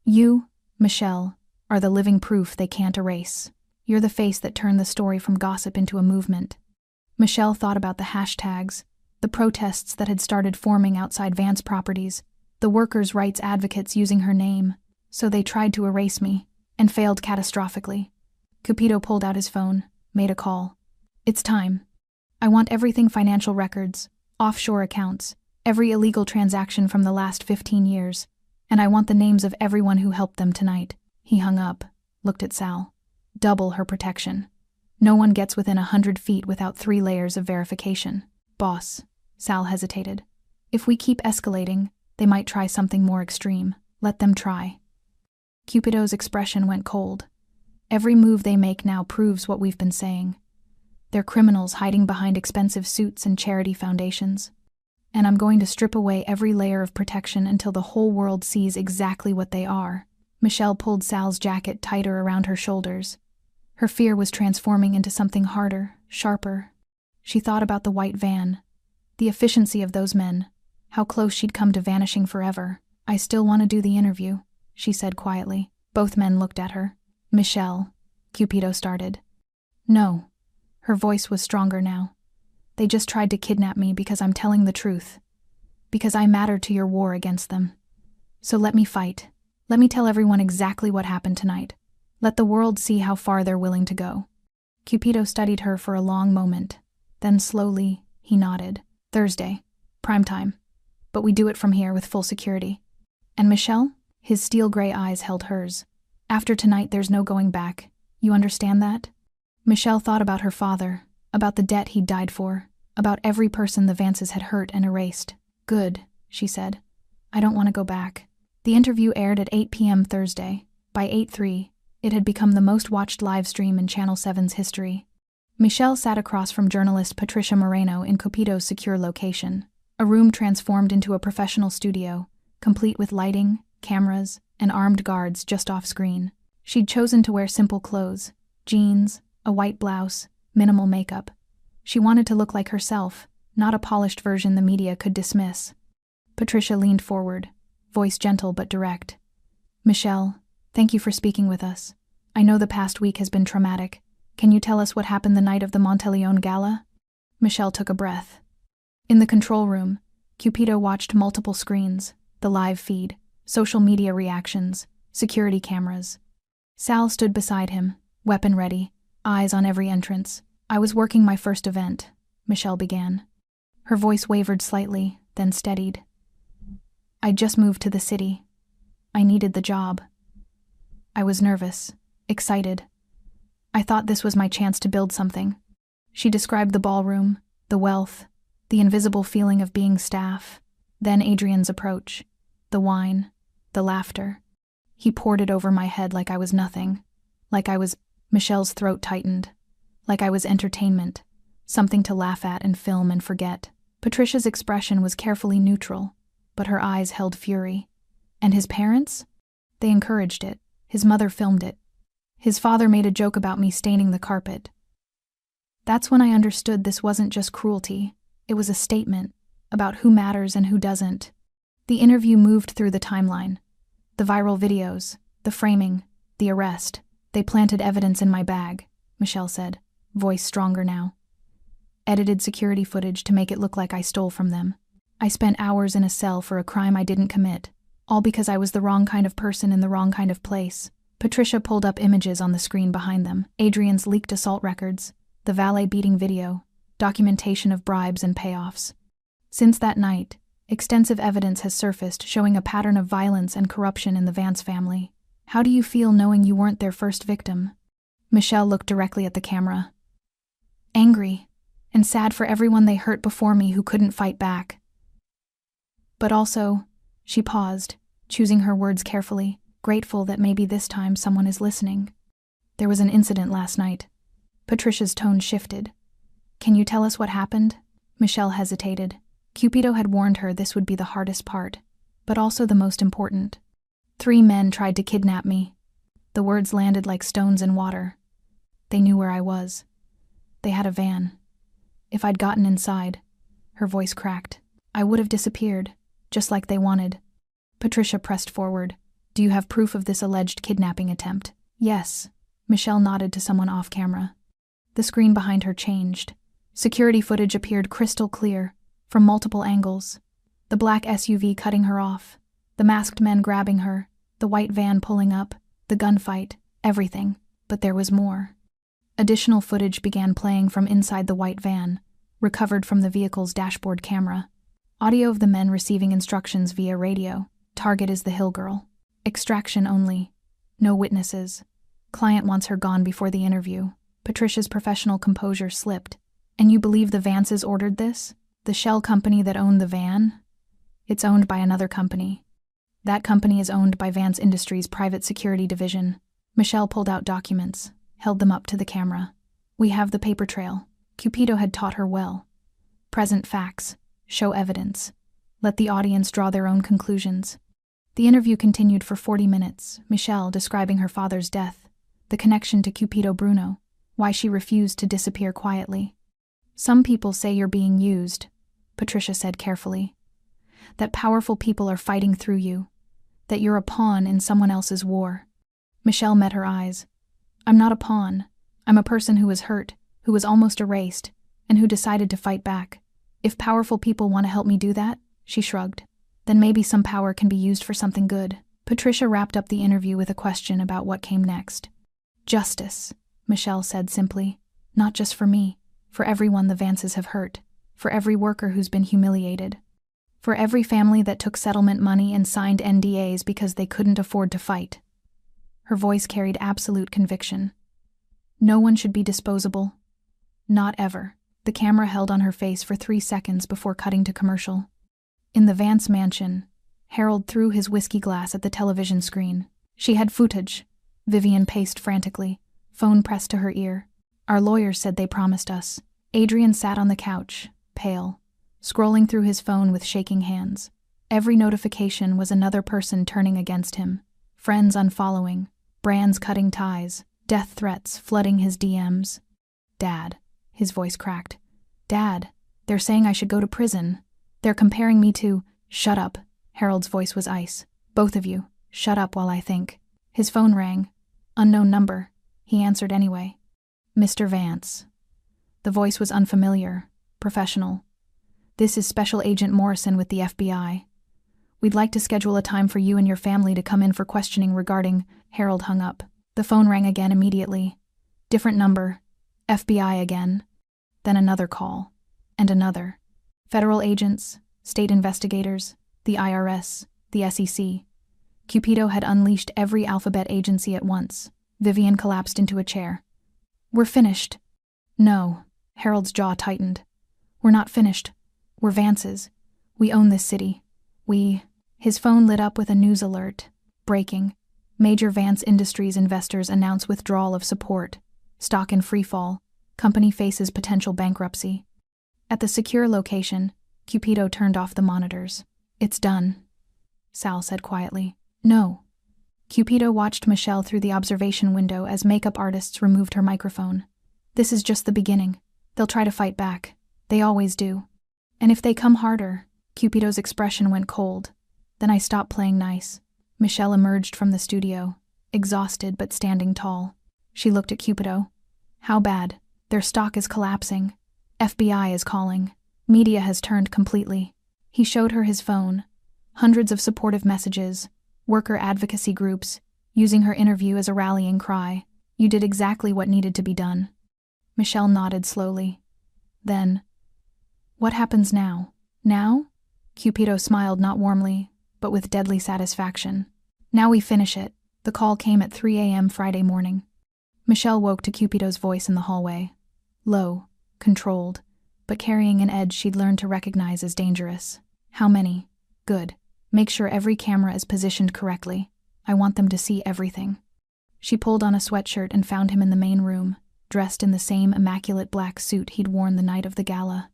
You, Michelle, are the living proof they can't erase. You're the face that turned the story from gossip into a movement. Michelle thought about the hashtags, the protests that had started forming outside Vance properties, the workers' rights advocates using her name. So they tried to erase me, and failed catastrophically. Cupido pulled out his phone, made a call. It's time. I want everything: financial records, offshore accounts, every illegal transaction from the last 15 years, and I want the names of everyone who helped them tonight. He hung up, looked at Sal. Double her protection. No one gets within 100 feet without 3 layers of verification. Boss, Sal hesitated. If we keep escalating, they might try something more extreme. Let them try. Cupido's expression went cold. Every move they make now proves what we've been saying. They're criminals hiding behind expensive suits and charity foundations. And I'm going to strip away every layer of protection until the whole world sees exactly what they are. Michelle pulled Sal's jacket tighter around her shoulders. Her fear was transforming into something harder, sharper. She thought about the white van, the efficiency of those men, how close she'd come to vanishing forever. I still want to do the interview, she said quietly. Both men looked at her. Michelle, Cupido started. No. Her voice was stronger now. They just tried to kidnap me because I'm telling the truth. Because I matter to your war against them. So let me fight. Let me tell everyone exactly what happened tonight. Let the world see how far they're willing to go. Cupido studied her for a long moment. Then slowly, he nodded. Thursday. Prime time. But we do it from here with full security. And Michelle? His steel-gray eyes held hers. After tonight, there's no going back. You understand that? Michelle thought about her father, about the debt he'd died for, about every person the Vances had hurt and erased. Good, she said. I don't want to go back. The interview aired at 8 p.m. Thursday. By 8:03, it had become the most watched live stream in Channel 7's history. Michelle sat across from journalist Patricia Moreno in Cupido's secure location, a room transformed into a professional studio, complete with lighting, cameras, and armed guards just off-screen. She'd chosen to wear simple clothes, jeans, a white blouse, minimal makeup. She wanted to look like herself, not a polished version the media could dismiss. Patricia leaned forward, voice gentle but direct. "Michelle, thank you for speaking with us. I know the past week has been traumatic. Can you tell us what happened the night of the Monteleone Gala?" Michelle took a breath. In the control room, Cupido watched multiple screens, the live feed, social media reactions, security cameras. Sal stood beside him, weapon ready, eyes on every entrance. "I was working my first event," Michelle began. Her voice wavered slightly, then steadied. "I just moved to the city. I needed the job. I was nervous, excited. I thought this was my chance to build something." She described the ballroom, the wealth, the invisible feeling of being staff. Then Adrian's approach, the wine, the laughter. "He poured it over my head like I was nothing. Like I was—" Michelle's throat tightened. "Like I was entertainment. Something to laugh at and film and forget." Patricia's expression was carefully neutral, but her eyes held fury. And his parents? They encouraged it. His mother filmed it. His father made a joke about me staining the carpet. That's when I understood this wasn't just cruelty. It was a statement about who matters and who doesn't. The interview moved through the timeline. The viral videos, the framing, the arrest. "They planted evidence in my bag," Michelle said, voice stronger now. "Edited security footage to make it look like I stole from them. I spent hours in a cell for a crime I didn't commit, all because I was the wrong kind of person in the wrong kind of place." Patricia pulled up images on the screen behind them. Adrian's leaked assault records, the valet beating video, documentation of bribes and payoffs. Since that night, extensive evidence has surfaced showing a pattern of violence and corruption in the Vance family. "How do you feel knowing you weren't their first victim?" Michelle looked directly at the camera. "Angry, and sad for everyone they hurt before me who couldn't fight back. But also," she paused, choosing her words carefully, "grateful that maybe this time someone is listening. There was an incident last night." Patricia's tone shifted. "Can you tell us what happened?" Michelle hesitated. Cupido had warned her this would be the hardest part, but also the most important. 3 men tried to kidnap me." The words landed like stones in water. "They knew where I was. They had a van. If I'd gotten inside," her voice cracked, "I would have disappeared, just like they wanted." Patricia pressed forward. "Do you have proof of this alleged kidnapping attempt?" "Yes." Michelle nodded to someone off camera. The screen behind her changed. Security footage appeared crystal clear, from multiple angles. The black SUV cutting her off, the masked men grabbing her, the white van pulling up, the gunfight, everything. But there was more. Additional footage began playing from inside the white van, recovered from the vehicle's dashboard camera. Audio of the men receiving instructions via radio. "Target is the Hill girl. Extraction only. No witnesses. Client wants her gone before the interview." Patricia's professional composure slipped. "And you believe the Vances ordered this? The shell company that owned the van? It's owned by another company. That company is owned by Vance Industries' private security division." Michelle pulled out documents, held them up to the camera. "We have the paper trail." Cupido had taught her well. Present facts, show evidence, let the audience draw their own conclusions. The interview continued for 40 minutes, Michelle describing her father's death, the connection to Cupido Bruno, why she refused to disappear quietly. "Some people say you're being used," Patricia said carefully. "That powerful people are fighting through you. That you're a pawn in someone else's war." Michelle met her eyes. "I'm not a pawn. I'm a person who was hurt, who was almost erased, and who decided to fight back. If powerful people want to help me do that," she shrugged, "then maybe some power can be used for something good." Patricia wrapped up the interview with a question about what came next. "Justice," Michelle said simply. "Not just for me, for everyone the Vances have hurt, for every worker who's been humiliated, for every family that took settlement money and signed NDAs because they couldn't afford to fight." Her voice carried absolute conviction. "No one should be disposable. Not ever." The camera held on her face for 3 seconds before cutting to commercial. In the Vance mansion, Harold threw his whiskey glass at the television screen. She had footage. Vivian paced frantically, phone pressed to her ear. Our lawyers said they promised us. Adrian sat on the couch, pale, scrolling through his phone with shaking hands. Every notification was another person turning against him. Friends unfollowing, brands cutting ties, death threats flooding his DMs. Dad, his voice cracked. Dad, they're saying I should go to prison. They're comparing me to— Shut up. Harold's voice was ice. Both of you, shut up while I think. His phone rang. Unknown number. He answered anyway. Mr. Vance. The voice was unfamiliar, professional. This is Special Agent Morrison with the FBI. We'd like to schedule a time for you and your family to come in for questioning regarding— Harold hung up. The phone rang again immediately. Different number. FBI again. Then another call. And another. Federal agents, state investigators, the IRS, the SEC. Cupido had unleashed every alphabet agency at once. Vivian collapsed into a chair. We're finished. No. Harold's jaw tightened. We're not finished. We're Vance's. We own this city. His phone lit up with a news alert. Breaking. Major Vance Industries investors announce withdrawal of support. Stock in freefall. Company faces potential bankruptcy. At the secure location, Cupido turned off the monitors. It's done, Sal said quietly. No. Cupido watched Michelle through the observation window as makeup artists removed her microphone. This is just the beginning. They'll try to fight back. They always do. And if they come harder— Cupido's expression went cold. Then I stopped playing nice. Michelle emerged from the studio, exhausted but standing tall. She looked at Cupido. How bad? Their stock is collapsing. FBI is calling. Media has turned completely. He showed her his phone. Hundreds of supportive messages, worker advocacy groups, using her interview as a rallying cry. You did exactly what needed to be done. Michelle nodded slowly. Then— What happens now? Now? Cupido smiled not warmly, but with deadly satisfaction. Now we finish it. The call came at 3 a.m. Friday morning. Michelle woke to Cupido's voice in the hallway. Low, controlled, but carrying an edge she'd learned to recognize as dangerous. How many? Good. Make sure every camera is positioned correctly. I want them to see everything. She pulled on a sweatshirt and found him in the main room, dressed in the same immaculate black suit he'd worn the night of the gala.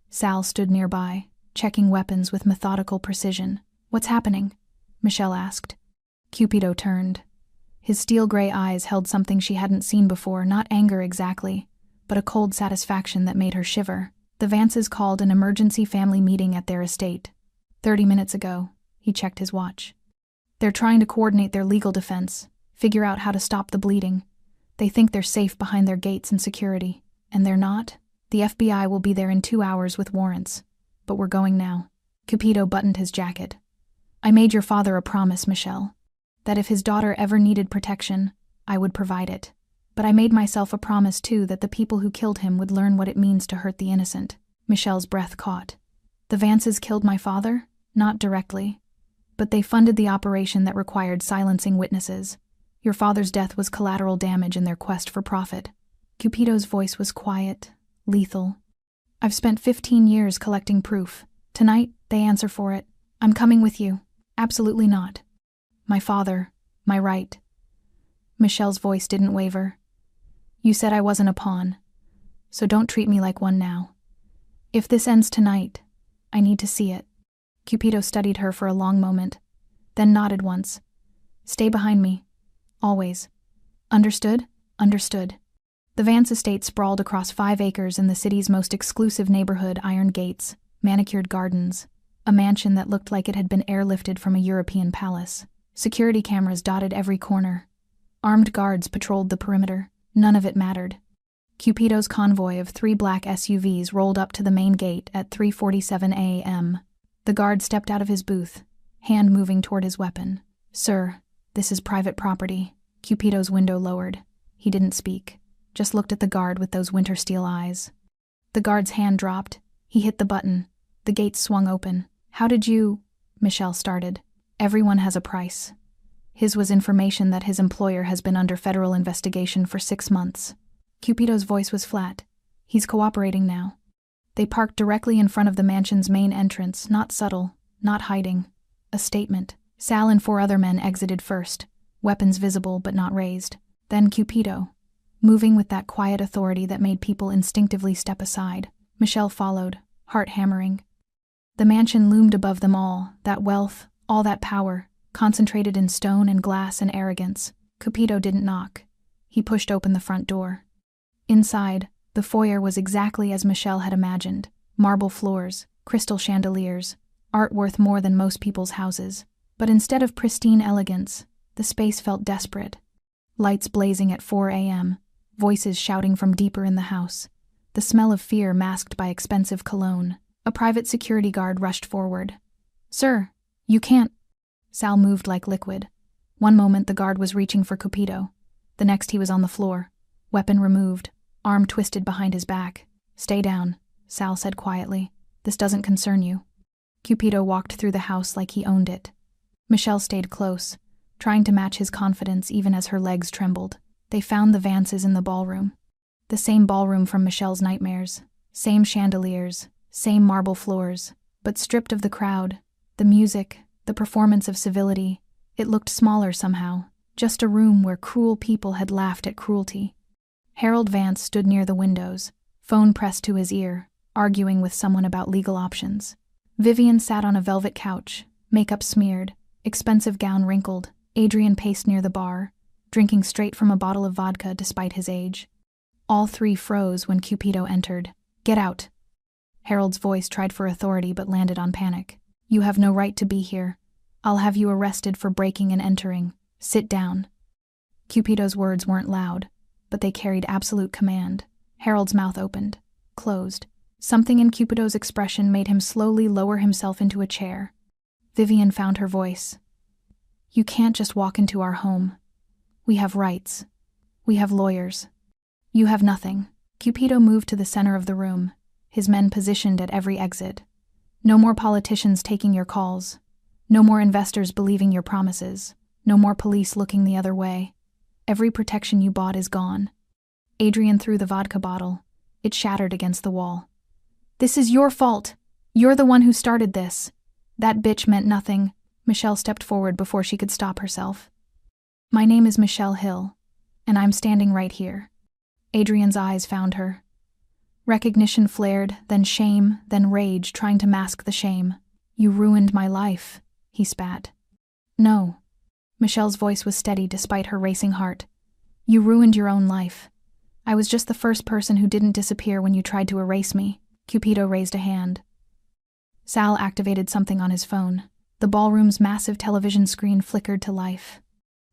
Sal stood nearby, checking weapons with methodical precision. What's happening? Michelle asked. Cupido turned. His steel-gray eyes held something she hadn't seen before, not anger exactly, but a cold satisfaction that made her shiver. The Vances called an emergency family meeting at their estate. 30 minutes ago. He checked his watch. They're trying to coordinate their legal defense, figure out how to stop the bleeding. They think they're safe behind their gates and security, and they're not. The FBI will be there in 2 hours with warrants, but we're going now. Cupido buttoned his jacket. I made your father a promise, Michelle, that if his daughter ever needed protection, I would provide it. But I made myself a promise, too, that the people who killed him would learn what it means to hurt the innocent. Michelle's breath caught. The Vances killed my father? Not directly. But they funded the operation that required silencing witnesses. Your father's death was collateral damage in their quest for profit. Cupido's voice was quiet, lethal. I've spent 15 years collecting proof. Tonight, they answer for it. I'm coming with you. Absolutely not. My father, my right. Michelle's voice didn't waver. You said I wasn't a pawn, so don't treat me like one now. If this ends tonight, I need to see it. Cupido studied her for a long moment, then nodded once. Stay behind me. Always. Understood? Understood. The Vance estate sprawled across 5 acres in the city's most exclusive neighborhood, iron gates, manicured gardens, a mansion that looked like it had been airlifted from a European palace. Security cameras dotted every corner. Armed guards patrolled the perimeter. None of it mattered. Cupido's convoy of 3 black SUVs rolled up to the main gate at 3:47 a.m. The guard stepped out of his booth, hand moving toward his weapon. Sir, this is private property. Cupido's window lowered. He didn't speak, just looked at the guard with those winter steel eyes. The guard's hand dropped. He hit the button. The gates swung open. How did you— Michelle started. Everyone has a price. His was information that his employer has been under federal investigation for 6 months. Cupido's voice was flat. He's cooperating now. They parked directly in front of the mansion's main entrance, not subtle, not hiding. A statement. Sal and 4 other men exited first. weapons visible but not raised. Then Cupido, moving with that quiet authority that made people instinctively step aside. Michelle followed, heart hammering. The mansion loomed above them all, that wealth, all that power, concentrated in stone and glass and arrogance. Cupido didn't knock. He pushed open the front door. Inside, the foyer was exactly as Michelle had imagined. Marble floors, crystal chandeliers, art worth more than most people's houses. But instead of pristine elegance, the space felt desperate. Lights blazing at 4 a.m., voices shouting from deeper in the house, the smell of fear masked by expensive cologne. A private security guard rushed forward. "Sir, you can't." Sal moved like liquid. One moment the guard was reaching for Cupido. The next he was on the floor, weapon removed, arm twisted behind his back. "Stay down," Sal said quietly. "This doesn't concern you." Cupido walked through the house like he owned it. Michelle stayed close, trying to match his confidence even as her legs trembled. They found the Vances in the ballroom. The same ballroom from Michelle's nightmares. Same chandeliers, same marble floors, but stripped of the crowd, the music, the performance of civility. It looked smaller somehow, just a room where cruel people had laughed at cruelty. Harold Vance stood near the windows, phone pressed to his ear, arguing with someone about legal options. Vivian sat on a velvet couch, makeup smeared, expensive gown wrinkled. Adrian paced near the bar, drinking straight from a bottle of vodka despite his age. All three froze when Cupido entered. "Get out." Harold's voice tried for authority but landed on panic. "You have no right to be here. I'll have you arrested for breaking and entering. Sit down." Cupido's words weren't loud, but they carried absolute command. Harold's mouth opened, closed. Something in Cupido's expression made him slowly lower himself into a chair. Vivian found her voice. "You can't just walk into our home. We have rights. We have lawyers. You have nothing." Cupido moved to the center of the room, his men positioned at every exit. "No more politicians taking your calls. No more investors believing your promises. No more police looking the other way. Every protection you bought is gone." Adrian threw the vodka bottle. It shattered against the wall. "This is your fault. You're the one who started this. That bitch meant nothing." Michelle stepped forward before she could stop herself. "My name is Michelle Hill, and I'm standing right here." Adrian's eyes found her. Recognition flared, then shame, then rage, trying to mask the shame. "You ruined my life," he spat. "No." Michelle's voice was steady despite her racing heart. "You ruined your own life. I was just the first person who didn't disappear when you tried to erase me." Cupido raised a hand. Sal activated something on his phone. The ballroom's massive television screen flickered to life.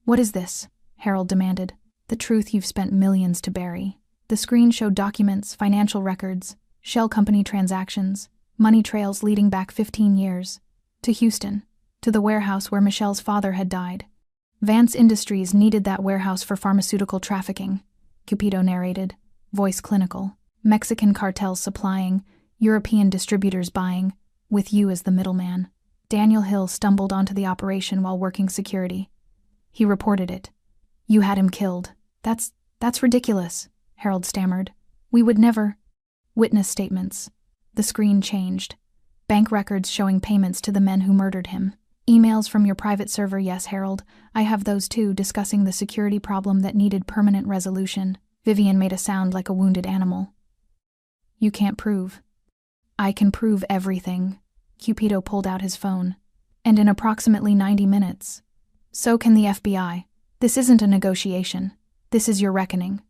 "What is this?" Harold demanded. "The truth you've spent millions to bury." The screen showed documents, financial records, shell company transactions, money trails leading back 15 years. To Houston, to the warehouse where Michelle's father had died. Vance Industries needed that warehouse for pharmaceutical trafficking, Cupido narrated, voice clinical. Mexican cartels supplying, European distributors buying, with you as the middleman. Daniel Hill stumbled onto the operation while working security. He reported it. "You had him killed." That's ridiculous," Harold stammered. "We would never." Witness statements. The screen changed. Bank records showing payments to the men who murdered him. Emails from your private server. "Yes, Harold, I have those too, discussing the security problem that needed permanent resolution." Vivian made a sound like a wounded animal. "You can't prove." "I can prove everything." Cupido pulled out his phone. "And in approximately 90 minutes. So can the FBI. This isn't a negotiation. This is your reckoning."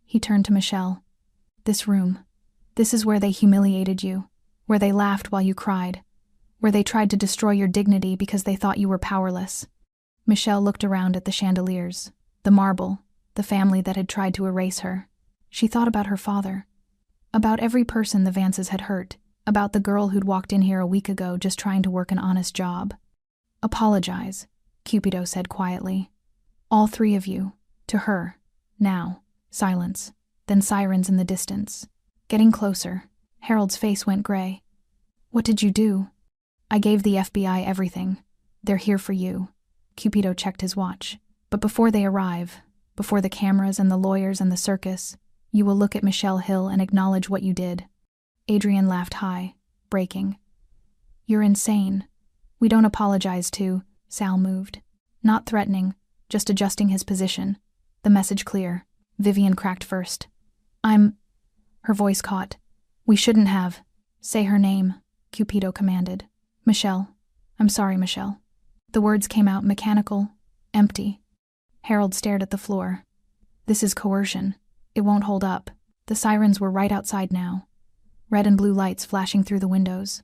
He turned to Michelle. "This room. This is where they humiliated you, where they laughed while you cried, where they tried to destroy your dignity because they thought you were powerless." Michelle looked around at the chandeliers, the marble, the family that had tried to erase her. She thought about her father, about every person the Vances had hurt, about the girl who'd walked in here a week ago just trying to work an honest job. "Apologize," Cupido said quietly. "All three of you. To her. Now." Silence. Then sirens in the distance. Getting closer. Harold's face went gray. "What did you do?" "I gave the FBI everything. They're here for you." Cupido checked his watch. "But before they arrive, before the cameras and the lawyers and the circus, you will look at Michelle Hill and acknowledge what you did." Adrian laughed high, breaking. "You're insane." "We don't apologize to." Sal moved. "Not threatening, just adjusting his position. The message clear. Vivian cracked first. Her voice caught. We shouldn't have. Say her name, Cupido commanded. Michelle. I'm sorry, Michelle. The words came out mechanical, empty. Harold stared at the floor. This is coercion. It won't hold up. The sirens were right outside now. Red and blue lights flashing through the windows.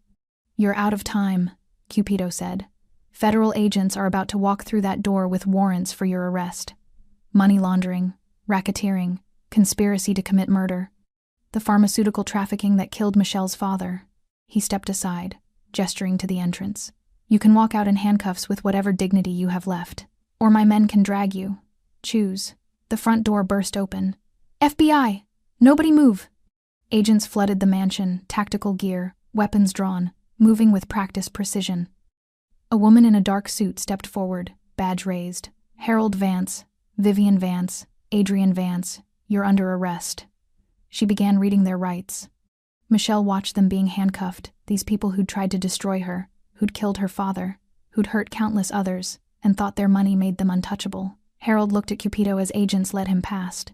You're out of time, Cupido said. Federal agents are about to walk through that door with warrants for your arrest. Money laundering, racketeering, conspiracy to commit murder. The pharmaceutical trafficking that killed Michelle's father. He stepped aside, gesturing to the entrance. You can walk out in handcuffs with whatever dignity you have left. Or my men can drag you. Choose. The front door burst open. FBI! Nobody move! Agents flooded the mansion, tactical gear, weapons drawn, moving with practiced precision. A woman in a dark suit stepped forward, badge raised. Harold Vance, Vivian Vance, Adrian Vance, you're under arrest. She began reading their rights. Michelle watched them being handcuffed, these people who'd tried to destroy her, who'd killed her father, who'd hurt countless others, and thought their money made them untouchable. Harold looked at Cupido as agents led him past.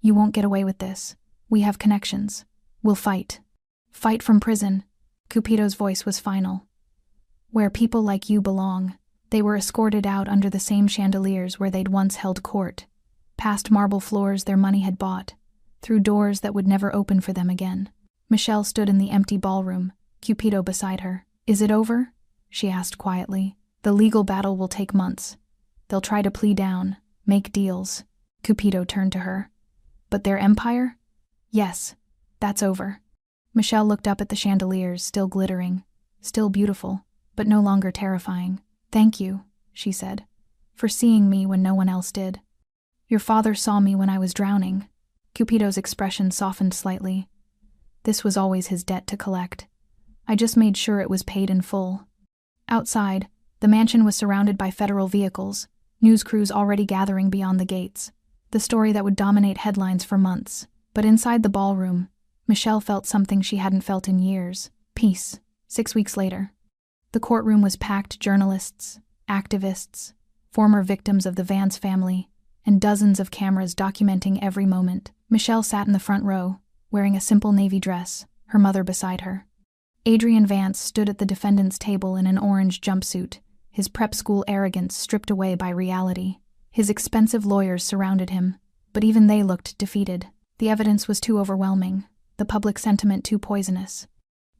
You won't get away with this. We have connections. We'll fight. Fight from prison. Cupido's voice was final. Where people like you belong. They were escorted out under the same chandeliers where they'd once held court. Past marble floors their money had bought. Through doors that would never open for them again. Michelle stood in the empty ballroom, Cupido beside her. Is it over? She asked quietly. The legal battle will take months. They'll try to plea down, make deals. Cupido turned to her. But their empire? Yes, that's over. Michelle looked up at the chandeliers, still glittering, still beautiful, but no longer terrifying. Thank you, she said, for seeing me when no one else did. Your father saw me when I was drowning. Cupido's expression softened slightly. This was always his debt to collect. I just made sure it was paid in full. Outside, the mansion was surrounded by federal vehicles, news crews already gathering beyond the gates. The story that would dominate headlines for months. But inside the ballroom, Michelle felt something she hadn't felt in years. Peace. 6 weeks later. The courtroom was packed journalists, activists, former victims of the Vance family, and dozens of cameras documenting every moment. Michelle sat in the front row, wearing a simple navy dress, her mother beside her. Adrian Vance stood at the defendant's table in an orange jumpsuit, his prep school arrogance stripped away by reality. His expensive lawyers surrounded him, but even they looked defeated. The evidence was too overwhelming, the public sentiment too poisonous.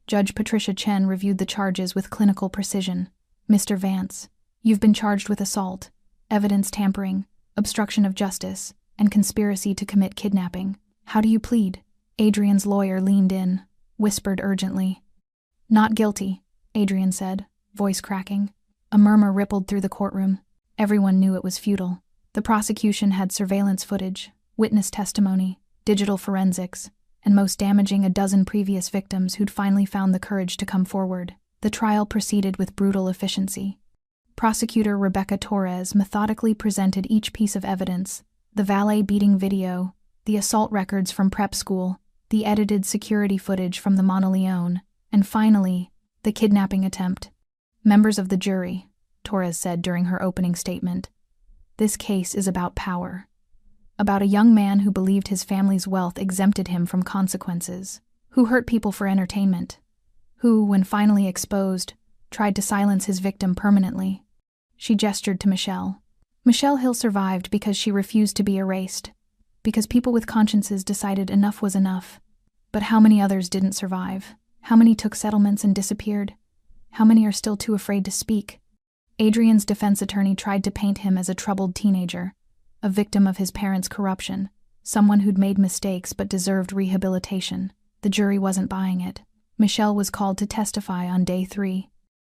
Judge Patricia Chen reviewed the charges with clinical precision. Mr. Vance, you've been charged with assault, evidence tampering, obstruction of justice, and conspiracy to commit kidnapping. How do you plead? Adrian's lawyer leaned in, whispered urgently. Not guilty, Adrian said, voice cracking. A murmur rippled through the courtroom. Everyone knew it was futile. The prosecution had surveillance footage, witness testimony, digital forensics, and most damaging, a dozen previous victims who'd finally found the courage to come forward. The trial proceeded with brutal efficiency. Prosecutor Rebecca Torres methodically presented each piece of evidence: the valet beating video, the assault records from prep school, the edited security footage from the Monteleone, and finally, the kidnapping attempt. Members of the jury, Torres said during her opening statement, this case is about power. About a young man who believed his family's wealth exempted him from consequences, who hurt people for entertainment, who, when finally exposed, tried to silence his victim permanently. She gestured to Michelle. Michelle Hill survived because she refused to be erased, because people with consciences decided enough was enough. But how many others didn't survive? How many took settlements and disappeared? How many are still too afraid to speak? Adrian's defense attorney tried to paint him as a troubled teenager, a victim of his parents' corruption, someone who'd made mistakes but deserved rehabilitation. The jury wasn't buying it. Michelle was called to testify on day 3.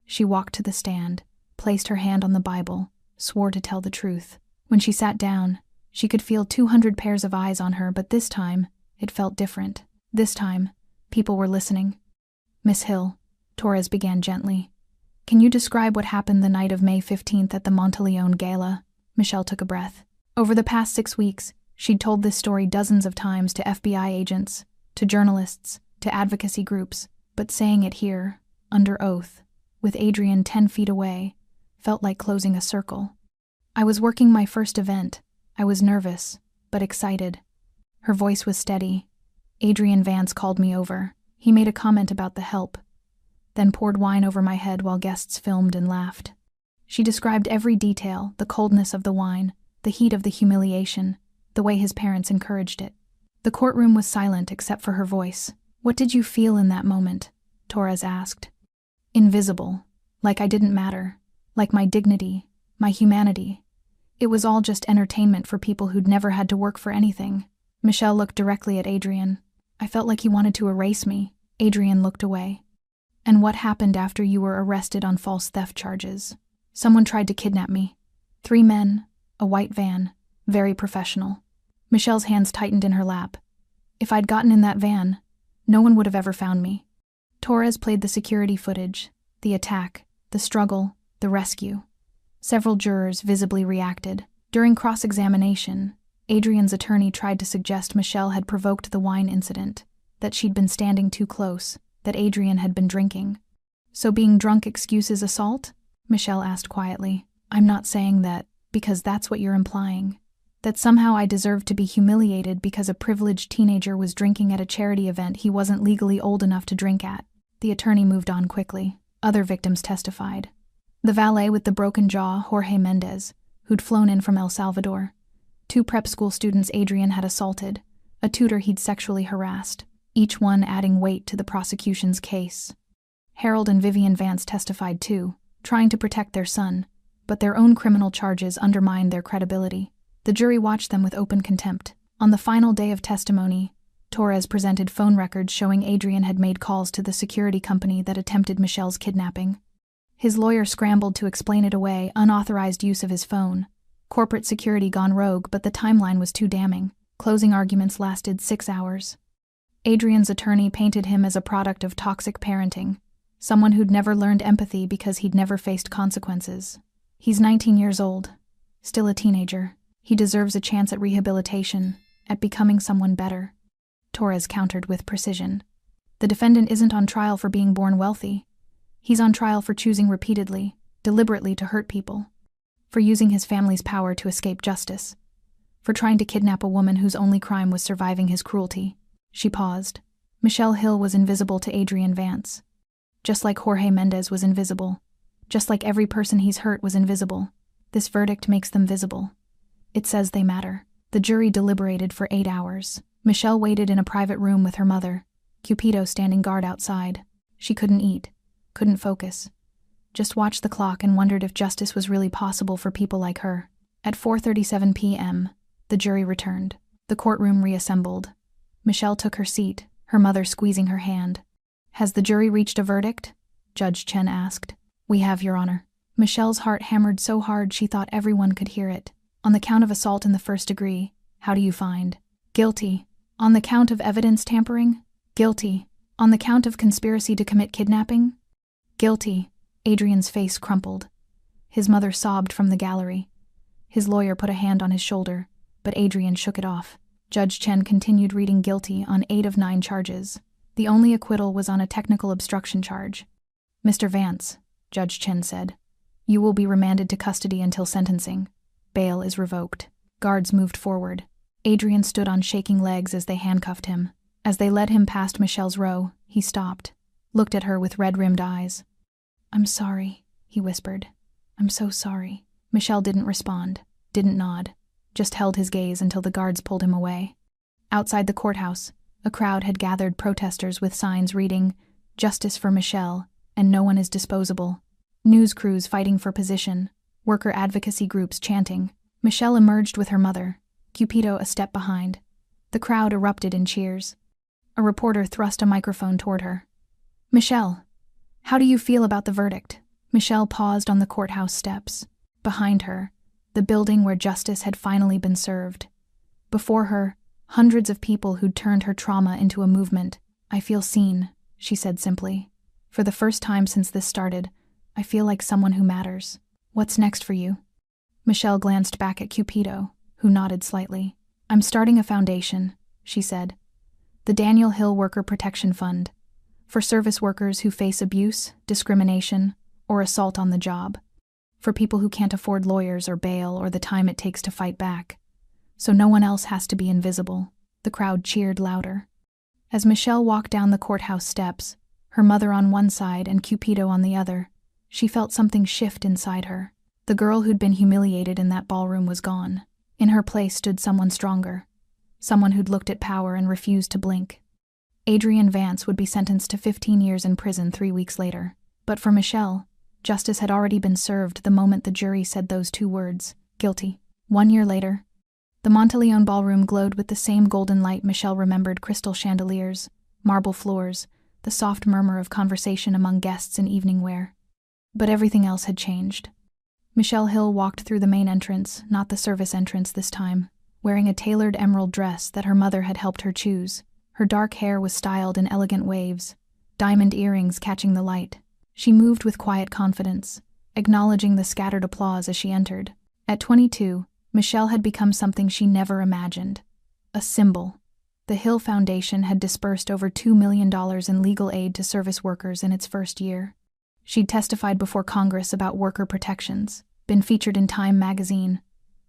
She walked to the stand, placed her hand on the Bible, swore to tell the truth. When she sat down, she could feel 200 pairs of eyes on her, but this time, it felt different. This time, people were listening. Miss Hill, Torres began gently, can you describe what happened the night of May 15th at the Monteleone Gala? Michelle took a breath. Over the past 6 weeks, she'd told this story dozens of times to FBI agents, to journalists, to advocacy groups, but saying it here, under oath, with Adrian 10 feet away, felt like closing a circle. I was working my first event. I was nervous, but excited. Her voice was steady. Adrian Vance called me over. He made a comment about the help, then poured wine over my head while guests filmed and laughed. She described every detail, the coldness of the wine, the heat of the humiliation, the way his parents encouraged it. The courtroom was silent except for her voice. What did you feel in that moment? Torres asked. Invisible, like I didn't matter, like my dignity, my humanity. It was all just entertainment for people who'd never had to work for anything. Michelle looked directly at Adrian. I felt like he wanted to erase me. Adrian looked away. And what happened after you were arrested on false theft charges? Someone tried to kidnap me. 3 men, a white van, very professional. Michelle's hands tightened in her lap. If I'd gotten in that van, no one would have ever found me. Torres played the security footage, the attack, the struggle, the rescue. Several jurors visibly reacted. During cross-examination, Adrian's attorney tried to suggest Michelle had provoked the wine incident, that she'd been standing too close, that Adrian had been drinking. So being drunk excuses assault? Michelle asked quietly. I'm not saying that, because that's what you're implying. That somehow I deserved to be humiliated because a privileged teenager was drinking at a charity event he wasn't legally old enough to drink at. The attorney moved on quickly. Other victims testified. The valet with the broken jaw, Jorge Mendez, who'd flown in from El Salvador. 2 prep school students Adrian had assaulted, a tutor he'd sexually harassed, each one adding weight to the prosecution's case. Harold and Vivian Vance testified too, trying to protect their son, but their own criminal charges undermined their credibility. The jury watched them with open contempt. On the final day of testimony, Torres presented phone records showing Adrian had made calls to the security company that attempted Michelle's kidnapping. His lawyer scrambled to explain it away, unauthorized use of his phone. Corporate security gone rogue, but the timeline was too damning. Closing arguments lasted 6 hours. Adrian's attorney painted him as a product of toxic parenting, someone who'd never learned empathy because he'd never faced consequences. He's 19 years old, still a teenager. He deserves a chance at rehabilitation, at becoming someone better. Torres countered with precision. The defendant isn't on trial for being born wealthy. He's on trial for choosing repeatedly, deliberately to hurt people. For using his family's power to escape justice. For trying to kidnap a woman whose only crime was surviving his cruelty. She paused. Michelle Hill was invisible to Adrian Vance. Just like Jorge Mendez was invisible. Just like every person he's hurt was invisible. This verdict makes them visible. It says they matter. The jury deliberated for 8 hours. Michelle waited in a private room with her mother, Cupido standing guard outside. She couldn't eat, couldn't focus. Just watched the clock and wondered if justice was really possible for people like her. At 4:37 p.m., the jury returned. The courtroom reassembled. Michelle took her seat, her mother squeezing her hand. Has the jury reached a verdict? Judge Chen asked. We have, Your Honor. Michelle's heart hammered so hard she thought everyone could hear it. On the count of assault in the first degree, how do you find? Guilty. On the count of evidence tampering? Guilty. On the count of conspiracy to commit kidnapping? Guilty. Adrian's face crumpled. His mother sobbed from the gallery. His lawyer put a hand on his shoulder, but Adrian shook it off. Judge Chen continued reading guilty on 8 of 9 charges. The only acquittal was on a technical obstruction charge. Mr. Vance, Judge Chen said, you will be remanded to custody until sentencing. Bail is revoked. Guards moved forward. Adrian stood on shaking legs as they handcuffed him. As they led him past Michelle's row, he stopped, looked at her with red-rimmed eyes. I'm sorry, he whispered. I'm so sorry. Michelle didn't respond, didn't nod, just held his gaze until the guards pulled him away. Outside the courthouse, a crowd had gathered protesters with signs reading, Justice for Michelle, and no one is disposable. News crews fighting for position, worker advocacy groups chanting. Michelle emerged with her mother, Cupido a step behind. The crowd erupted in cheers. A reporter thrust a microphone toward her. Michelle, how do you feel about the verdict? Michelle paused on the courthouse steps. Behind her, the building where justice had finally been served. Before her, hundreds of people who'd turned her trauma into a movement. I feel seen, she said simply. For the first time since this started, I feel like someone who matters. What's next for you? Michelle glanced back at Cupido, who nodded slightly. I'm starting a foundation, she said. The Daniel Hill Worker Protection Fund. For service workers who face abuse, discrimination, or assault on the job. for people who can't afford lawyers or bail or the time it takes to fight back. So no one else has to be invisible. The crowd cheered louder. As Michelle walked down the courthouse steps, her mother on one side and Cupido on the other, she felt something shift inside her. The girl who'd been humiliated in that ballroom was gone. In her place stood someone stronger, someone who'd looked at power and refused to blink. Adrian Vance would be sentenced to 15 years in prison 3 weeks later. But for Michelle, justice had already been served the moment the jury said those 2 words, guilty. 1 year later, the Monteleone ballroom glowed with the same golden light Michelle remembered: crystal chandeliers, marble floors, the soft murmur of conversation among guests in evening wear. But everything else had changed. Michelle Hill walked through the main entrance, not the service entrance this time, wearing a tailored emerald dress that her mother had helped her choose. Her dark hair was styled in elegant waves, diamond earrings catching the light. She moved with quiet confidence, acknowledging the scattered applause as she entered. At 22, Michelle had become something she never imagined. A symbol. The Hill Foundation had dispersed over $2 million in legal aid to service workers in its first year. She'd testified before Congress about worker protections, been featured in Time magazine,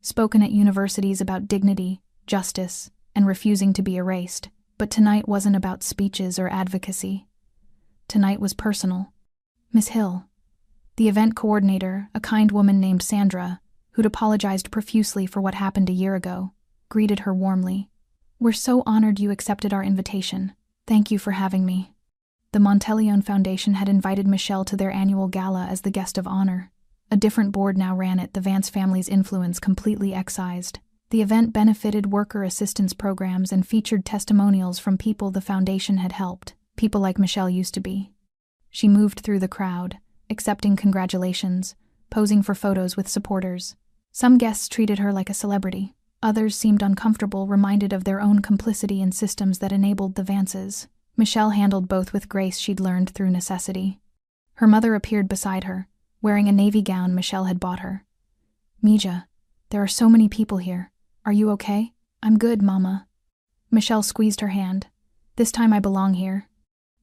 spoken at universities about dignity, justice, and refusing to be erased. But tonight wasn't about speeches or advocacy. Tonight was personal. Miss Hill, the event coordinator, a kind woman named Sandra, who'd apologized profusely for what happened a year ago, greeted her warmly. "We're so honored you accepted our invitation. Thank you for having me." The Monteleone Foundation had invited Michelle to their annual gala as the guest of honor. A different board now ran it, the Vance family's influence completely excised. The event benefited worker assistance programs and featured testimonials from people the foundation had helped, people like Michelle used to be. She moved through the crowd, accepting congratulations, posing for photos with supporters. Some guests treated her like a celebrity. Others seemed uncomfortable, reminded of their own complicity in systems that enabled the Vances. Michelle handled both with grace she'd learned through necessity. Her mother appeared beside her, wearing a navy gown Michelle had bought her. "Mija, there are so many people here. Are you okay?" "I'm good, Mama." Michelle squeezed her hand. "This time I belong here."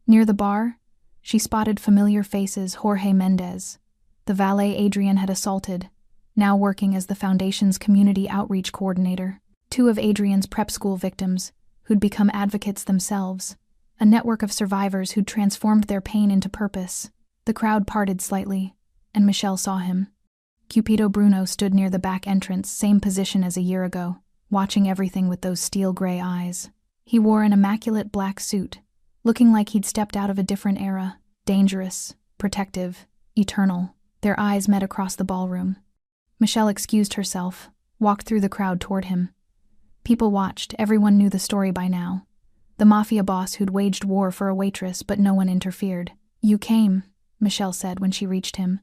Near the bar, she spotted familiar faces: Jorge Mendez, the valet Adrian had assaulted, now working as the foundation's community outreach coordinator. 2 of Adrian's prep school victims, who'd become advocates themselves. A network of survivors who'd transformed their pain into purpose. The crowd parted slightly, and Michelle saw him. Cupido Bruno stood near the back entrance, same position as a year ago, watching everything with those steel-gray eyes. He wore an immaculate black suit, looking like he'd stepped out of a different era, dangerous, protective, eternal. Their eyes met across the ballroom. Michelle excused herself, walked through the crowd toward him. People watched, everyone knew the story by now. The Mafia boss who'd waged war for a waitress, but no one interfered. "You came," Michelle said when she reached him.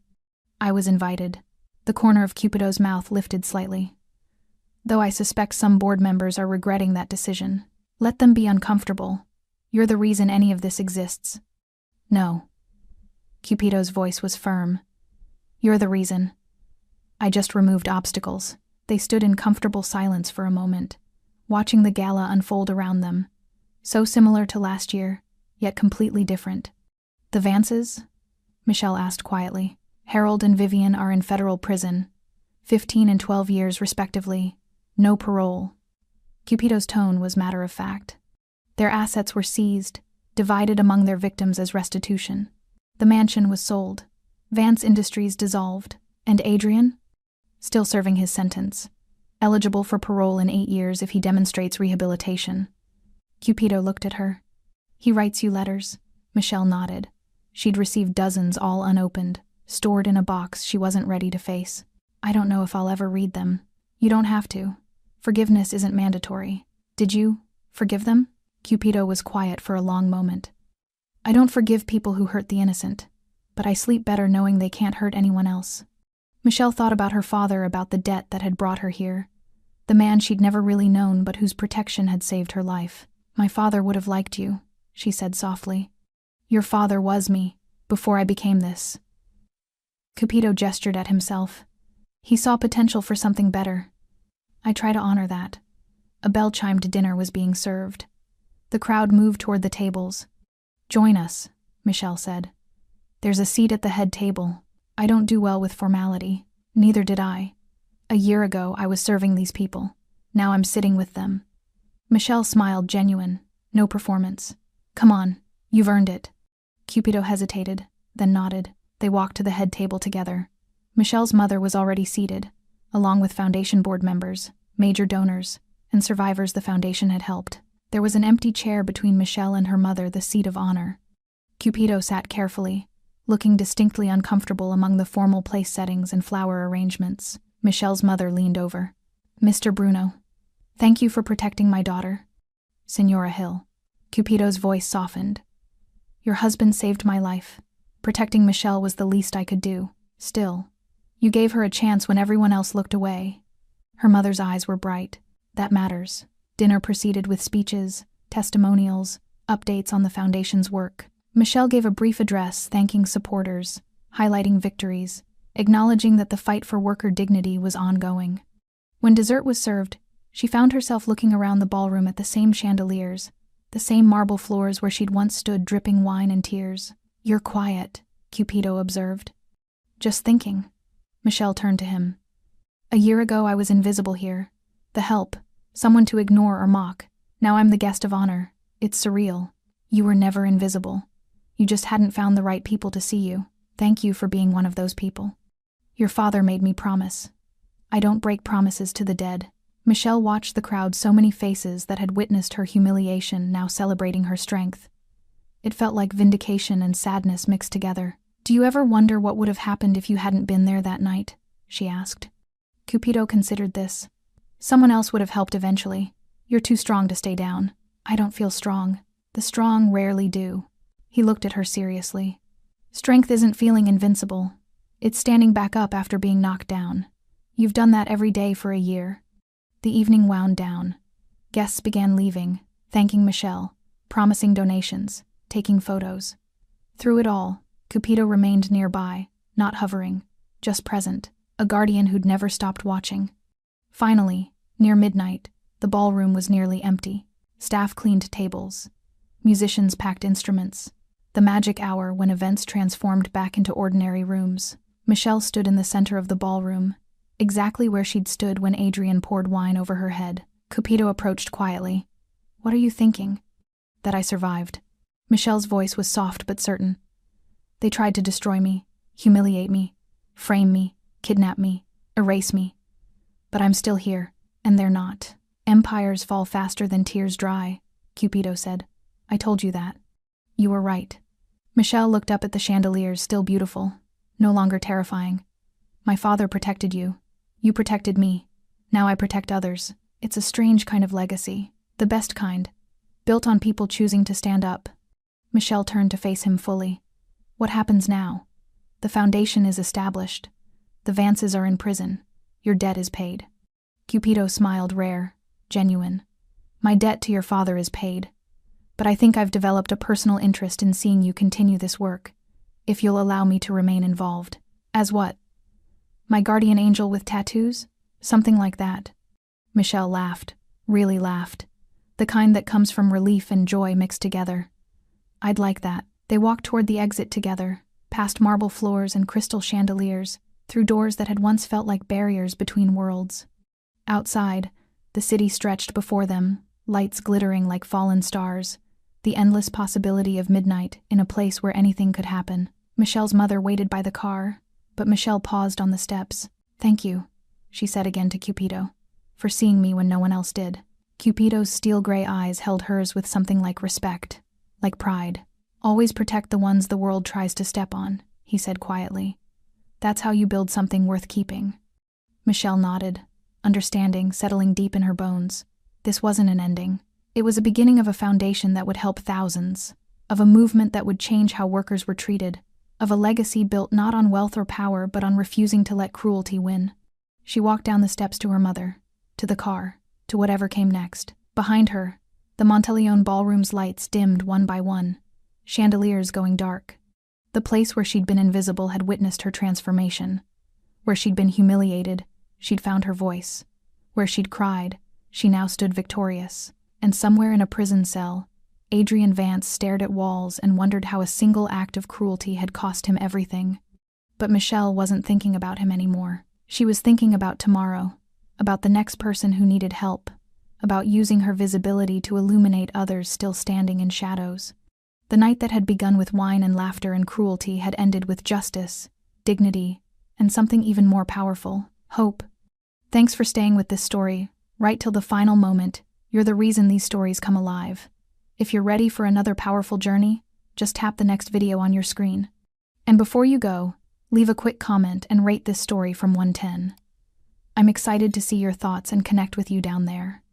"I was invited." The corner of Cupido's mouth lifted slightly. "Though I suspect some board members are regretting that decision. Let them be uncomfortable. You're the reason any of this exists." "No." Cupido's voice was firm. "You're the reason. I just removed obstacles." They stood in comfortable silence for a moment, watching the gala unfold around them. So similar to last year, yet completely different. "The Vances?" Michelle asked quietly. "Harold and Vivian are in federal prison, 15 and 12 years respectively. No parole." Cupido's tone was matter-of-fact. Their assets were seized, divided among their victims as restitution. The mansion was sold. Vance Industries dissolved. And Adrian? Still serving his sentence. Eligible for parole in 8 years if he demonstrates rehabilitation. Cupido looked at her. "He writes you letters?" Michelle nodded. She'd received dozens, all unopened, stored in a box she wasn't ready to face. "I don't know if I'll ever read them." "You don't have to. Forgiveness isn't mandatory." "Did you forgive them?" Cupido was quiet for a long moment. "I don't forgive people who hurt the innocent, but I sleep better knowing they can't hurt anyone else." Michelle thought about her father, about the debt that had brought her here, the man she'd never really known but whose protection had saved her life. "My father would have liked you," she said softly. "Your father was me, before I became this." Cupido gestured at himself. He saw potential for something better. "I try to honor that." A bell-chimed dinner was being served. The crowd moved toward the tables. "Join us," Michelle said. "There's a seat at the head table. I don't do well with formality." Neither did I. A year ago, I was serving these people. Now I'm sitting with them. Michelle smiled, genuine. No performance. Come on, you've earned it. Cupido hesitated, then nodded. They walked to the head table together. Michelle's mother was already seated, along with foundation board members, major donors, and survivors the foundation had helped. There was an empty chair between Michelle and her mother, the seat of honor. Cupido sat carefully, looking distinctly uncomfortable among the formal place settings and flower arrangements. Michelle's mother leaned over. Mr. Bruno, thank you for protecting my daughter. Senora Hill. Cupido's voice softened. Your husband saved my life. Protecting Michelle was the least I could do. Still, you gave her a chance when everyone else looked away. Her mother's eyes were bright. That matters. Dinner proceeded with speeches, testimonials, updates on the foundation's work. Michelle gave a brief address thanking supporters, highlighting victories, acknowledging that the fight for worker dignity was ongoing. When dessert was served, she found herself looking around the ballroom at the same chandeliers, the same marble floors where she'd once stood dripping wine and tears. You're quiet, Cupido observed. Just thinking. Michelle turned to him. A year ago I was invisible here. The help, someone to ignore or mock. Now I'm the guest of honor. It's surreal. You were never invisible. You just hadn't found the right people to see you. Thank you for being one of those people. Your father made me promise. I don't break promises to the dead. Michelle watched the crowd, so many faces that had witnessed her humiliation now celebrating her strength. It felt like vindication and sadness mixed together. Do you ever wonder what would have happened if you hadn't been there that night? She asked. Cupido considered this. Someone else would have helped eventually. You're too strong to stay down. I don't feel strong. The strong rarely do. He looked at her seriously. Strength isn't feeling invincible. It's standing back up after being knocked down. You've done that every day for a year. The evening wound down. Guests began leaving, thanking Michelle, promising donations, taking photos. Through it all, Cupido remained nearby, not hovering, just present, a guardian who'd never stopped watching. Finally, near midnight, the ballroom was nearly empty. Staff cleaned tables. Musicians packed instruments. The magic hour when events transformed back into ordinary rooms. Michelle stood in the center of the ballroom, exactly where she'd stood when Adrian poured wine over her head. Cupido approached quietly. What are you thinking? That I survived. Michelle's voice was soft but certain. They tried to destroy me, humiliate me, frame me, kidnap me, erase me. But I'm still here, and they're not. Empires fall faster than tears dry, Cupido said. I told you that. You were right. Michelle looked up at the chandeliers, still beautiful, no longer terrifying. My father protected you. You protected me. Now I protect others. It's a strange kind of legacy. The best kind. Built on people choosing to stand up. Michelle turned to face him fully. What happens now? The foundation is established. The Vances are in prison. Your debt is paid. Cupido smiled, rare, genuine. My debt to your father is paid. But I think I've developed a personal interest in seeing you continue this work, if you'll allow me to remain involved. As what? My guardian angel with tattoos? Something like that. Michelle laughed, really laughed. The kind that comes from relief and joy mixed together. I'd like that. They walked toward the exit together, past marble floors and crystal chandeliers, through doors that had once felt like barriers between worlds. Outside, the city stretched before them, lights glittering like fallen stars, the endless possibility of midnight in a place where anything could happen. Michelle's mother waited by the car, but Michelle paused on the steps. Thank you, she said again to Cupido, for seeing me when no one else did. Cupido's steel-gray eyes held hers with something like respect, like pride. Always protect the ones the world tries to step on, he said quietly. That's how you build something worth keeping. Michelle nodded, understanding settling deep in her bones. This wasn't an ending. It was a beginning of a foundation that would help thousands, of a movement that would change how workers were treated, of a legacy built not on wealth or power but on refusing to let cruelty win. She walked down the steps to her mother, to the car, to whatever came next. Behind her, the Monteleone ballroom's lights dimmed one by one, chandeliers going dark. The place where she'd been invisible had witnessed her transformation. Where she'd been humiliated, she'd found her voice. Where she'd cried, she now stood victorious. And somewhere in a prison cell, Adrian Vance stared at walls and wondered how a single act of cruelty had cost him everything. But Michelle wasn't thinking about him anymore. She was thinking about tomorrow, about the next person who needed help, about using her visibility to illuminate others still standing in shadows. The night that had begun with wine and laughter and cruelty had ended with justice, dignity, and something even more powerful, hope. Thanks for staying with this story, right till the final moment. You're the reason these stories come alive. If you're ready for another powerful journey, just tap the next video on your screen. And before you go, leave a quick comment and rate this story from 1 to 10. I'm excited to see your thoughts and connect with you down there.